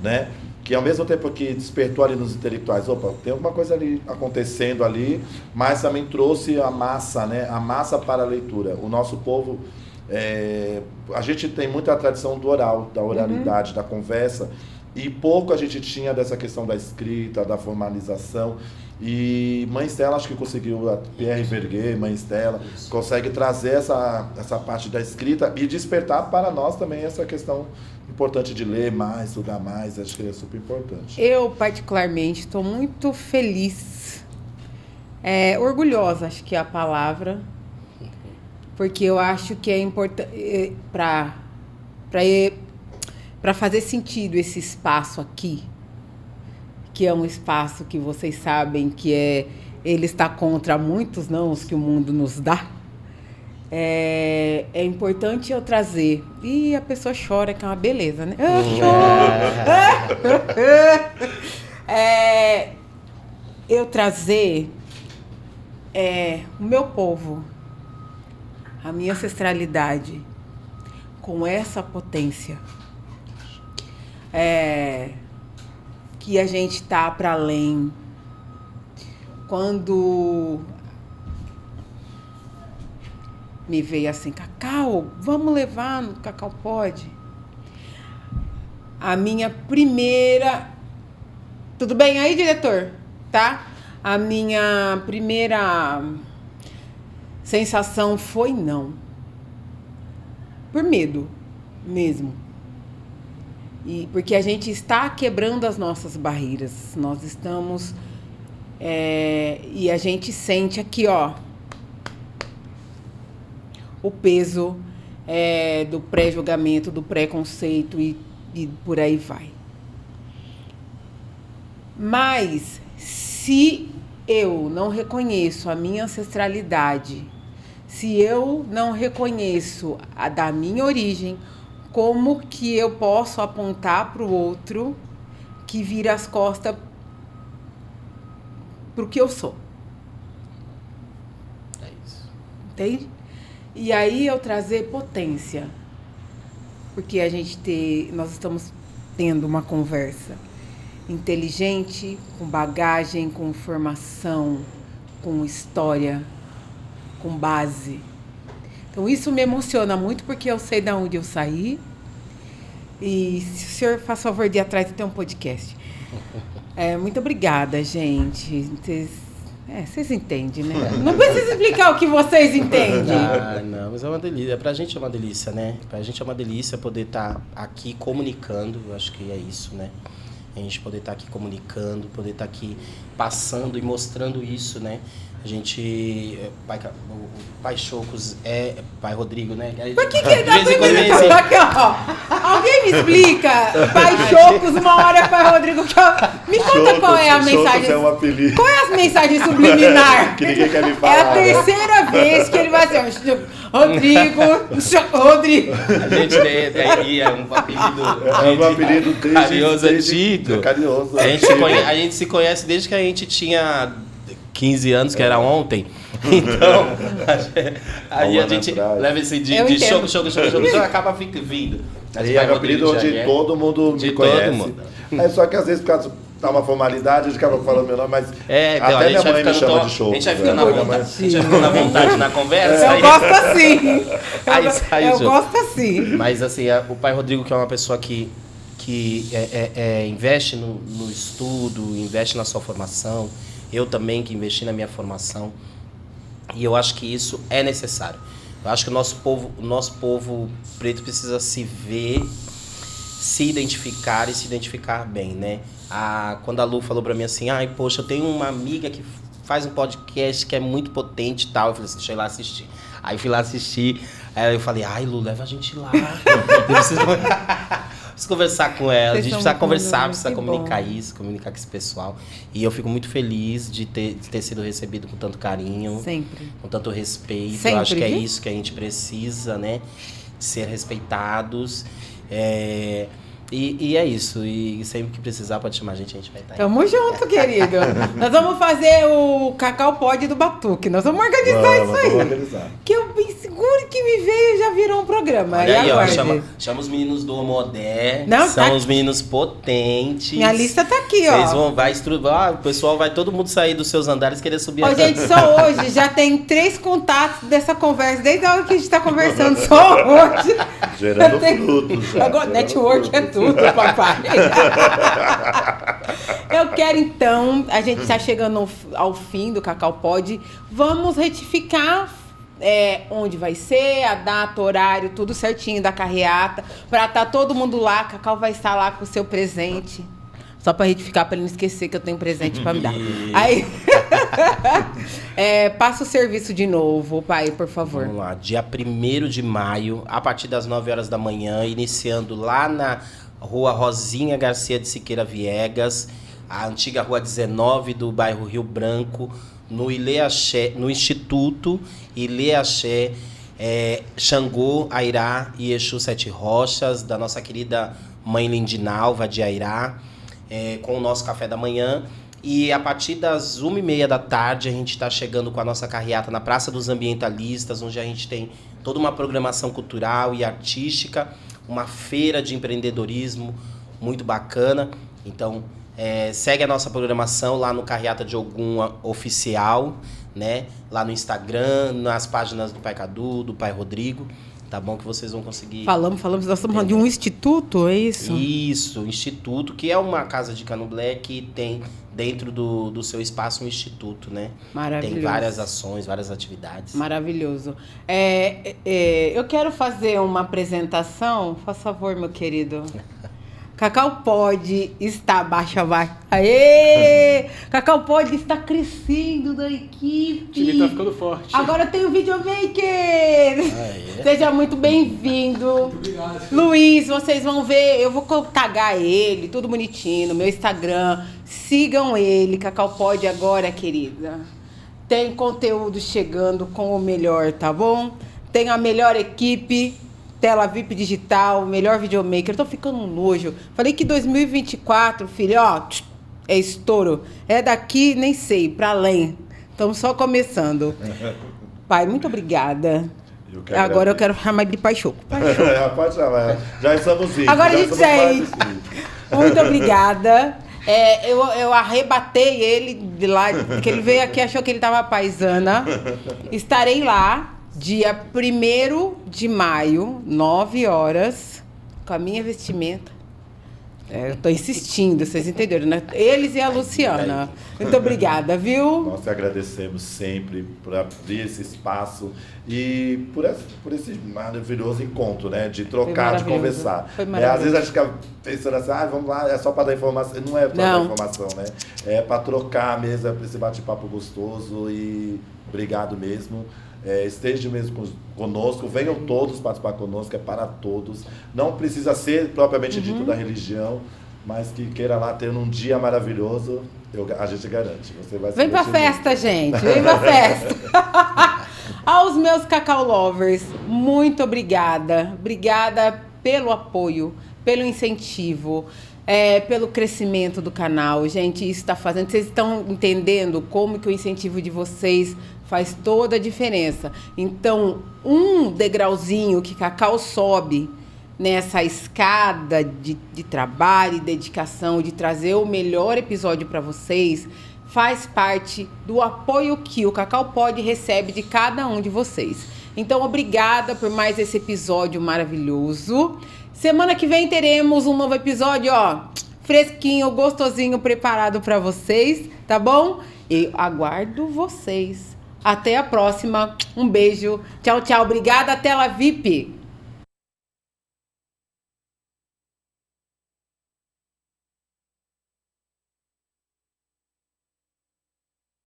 né? Que ao mesmo tempo que despertou ali nos intelectuais, tem alguma coisa ali acontecendo ali, mas também trouxe a massa, né? A massa para a leitura. O nosso povo, a gente tem muita tradição do oral, da oralidade, da conversa, e pouco a gente tinha dessa questão da escrita, da formalização. E Mãe Estela, acho que conseguiu, a Pierre Verguer, Mãe Estela, consegue trazer essa parte da escrita e despertar para nós também essa questão importante de ler mais, estudar mais, acho que é super importante. Eu, particularmente, estou muito feliz, orgulhosa, acho que é a palavra, porque eu acho que é importante para fazer sentido esse espaço aqui, que é um espaço que vocês sabem que ele está contra muitos nãos que o mundo nos dá. É importante eu trazer. E a pessoa chora, que é uma beleza, né? Eu choro! Eu trazer o meu povo, a minha ancestralidade, com essa potência. Que a gente está para além. Quando me veio assim, Cacau, vamos levar no Cacau Pode? A minha primeira... Tudo bem aí, diretor? Tá? A minha primeira sensação foi não. Por medo mesmo. Porque a gente está quebrando as nossas barreiras. Nós estamos... e a gente sente aqui, ó, o peso do pré-julgamento, do preconceito e por aí vai. Mas, se eu não reconheço a minha ancestralidade, se eu não reconheço a da minha origem, como que eu posso apontar para o outro que vira as costas para o que eu sou? É isso. Entende? E aí eu trazer potência. Porque nós estamos tendo uma conversa inteligente, com bagagem, com formação, com história, com base. Então isso me emociona muito porque eu sei de onde eu saí. E se o senhor faz favor de ir atrás de ter um podcast. Muito obrigada, gente. Vocês entendem, né? Não precisa explicar o que vocês entendem. Não, mas é uma delícia. Pra gente é uma delícia, né? Pra gente é uma delícia poder estar aqui comunicando. Eu acho que é isso, né? A gente poder estar aqui comunicando, poder estar aqui passando e mostrando isso, né? A gente... O Pai Chocos Pai Rodrigo, né? Por que ele tá primeiro aqui, ó? Alguém me explica? Pai Chocos, uma hora é Pai Rodrigo. Me conta Chocos, qual é a mensagem. É um apelido. Qual é a mensagem subliminar? Que ninguém quer me falar. É a terceira vez que ele vai ser Rodrigo. A gente tem um apelido... É um apelido carinhoso antigo. Carinhoso. A gente se conhece desde que a gente tinha 15 anos, que era ontem. Então, aí a gente leva esse dia de choco, acaba vindo. E é um apelido onde todo mundo me conhece. Só que às vezes, por causa tá uma formalidade, a gente acaba falando meu nome, mas até minha mãe me chama de Choco. A gente vai ficando à vontade na conversa. Eu gosto assim. Eu gosto assim. Mas assim, o Pai Rodrigo, que é uma pessoa que investe no estudo, investe na sua formação. Eu também, que investi na minha formação. E eu acho que isso é necessário. Eu acho que o nosso povo preto precisa se ver, se identificar e se identificar bem, né? Quando a Lu falou pra mim assim, poxa, eu tenho uma amiga que faz um podcast que é muito potente e tal. Eu falei assim, deixa eu ir lá assistir. Aí fui lá assistir. Aí eu falei, Lu, leva a gente lá. Eu preciso conversar com ela. A gente precisa conversar, precisa comunicar isso, comunicar com esse pessoal. E eu fico muito feliz de ter sido recebido com tanto carinho. Sempre. Com tanto respeito. Sempre, eu acho que é isso que a gente precisa, né? De ser respeitados. E é isso. E sempre que precisar, pode chamar a gente vai estar aí. Tamo junto, querido. Nós vamos fazer o Cacau Pod do Batuque. Nós vamos organizar isso aí. Vamos organizar. Que eu bem seguro que me veio já virou um programa. Olha aí, ó, chama os meninos do Homodé. São os meninos potentes. Minha lista tá aqui, ó. Vocês o pessoal vai todo mundo sair dos seus andares e querer subir a gente, só hoje já tem 3 contatos dessa conversa, desde a hora que a gente tá conversando, só hoje. Gerando frutos. Agora, network é tudo, papai. Eu quero, então, a gente está chegando ao fim do Cacau Pod. Vamos retificar onde vai ser, a data, horário, tudo certinho da carreata, para estar todo mundo lá. Cacau vai estar lá com o seu presente. Só para retificar, para ele não esquecer que eu tenho um presente para me dar. Aí, passa o serviço de novo, pai, por favor. Vamos lá, dia 1º de maio, a partir das 9 horas da manhã, iniciando lá na Rua Rosinha Garcia de Siqueira Viegas, a antiga Rua 19 do bairro Rio Branco, no Instituto Ilê Axé, Xangô, Airá e Exu Sete Rochas, da nossa querida mãe Lindinalva de Airá, com o nosso café da manhã. E a partir das 1h30 da tarde, a gente está chegando com a nossa carreata na Praça dos Ambientalistas, onde a gente tem toda uma programação cultural e artística, uma feira de empreendedorismo muito bacana. Então, segue a nossa programação lá no Carreata de Ogum Oficial, né? Lá no Instagram, nas páginas do Pai Cadu, do Pai Rodrigo. Tá bom que vocês vão conseguir... Nós estamos falando de um instituto, é isso? Isso, instituto, que é uma casa de candomblé que tem dentro do seu espaço um instituto, né? Maravilhoso. Tem várias ações, várias atividades. Maravilhoso. Eu quero fazer uma apresentação, faz favor, meu querido. Cacau Pod está baixa. Aê! Cacau Pod está crescendo da equipe. O time tá ficando forte. Agora tem o Videomaker. Seja muito bem-vindo. Obrigado. Luiz, vocês vão ver, eu vou tagar ele, tudo bonitinho, no meu Instagram. Sigam ele, Cacau Pod agora, querida. Tem conteúdo chegando com o melhor, tá bom? Tem a melhor equipe, tela VIP digital, melhor videomaker. Eu tô ficando um nojo. Falei que 2024, filho, ó, é estouro. É daqui, nem sei, pra além. Estamos só começando. Pai, muito obrigada. Agora eu quero chamar ele de Pai Choco. Pode chamar. Já estamos indo. Agora a gente sente. Muito obrigada. Eu arrebatei ele de lá, porque ele veio aqui e achou que ele tava paisana. Estarei lá. Dia 1º de maio, 9 horas, com a minha vestimenta. Eu tô insistindo, vocês entenderam, né? Eles e a Luciana. Muito obrigada, viu? Nós te agradecemos sempre por abrir esse espaço e por esse maravilhoso encontro, né? De trocar, de conversar. Foi maravilhoso. Às vezes a gente fica pensando assim, vamos lá, é só para dar informação. Não é para dar informação, né? É para trocar mesmo, é para esse bate-papo gostoso e obrigado mesmo. Esteja mesmo conosco, venham todos participar conosco, é para todos. Não precisa ser propriamente dito da religião, mas que queira lá ter um dia maravilhoso, a gente garante. Você vai se Vem pra festa, gente, vem pra festa. Aos meus Cacau Lovers, muito obrigada. Obrigada pelo apoio, pelo incentivo. Pelo crescimento do canal, gente, isso está fazendo. Vocês estão entendendo como que o incentivo de vocês faz toda a diferença. Então, um degrauzinho que Cacau sobe nessa escada de trabalho e dedicação, de trazer o melhor episódio para vocês, faz parte do apoio que o Cacau Pod recebe de cada um de vocês. Então, obrigada por mais esse episódio maravilhoso. Semana que vem teremos um novo episódio, ó, fresquinho, gostosinho, preparado para vocês, tá bom? E aguardo vocês. Até a próxima. Um beijo. Tchau, tchau. Obrigada, Tela VIP.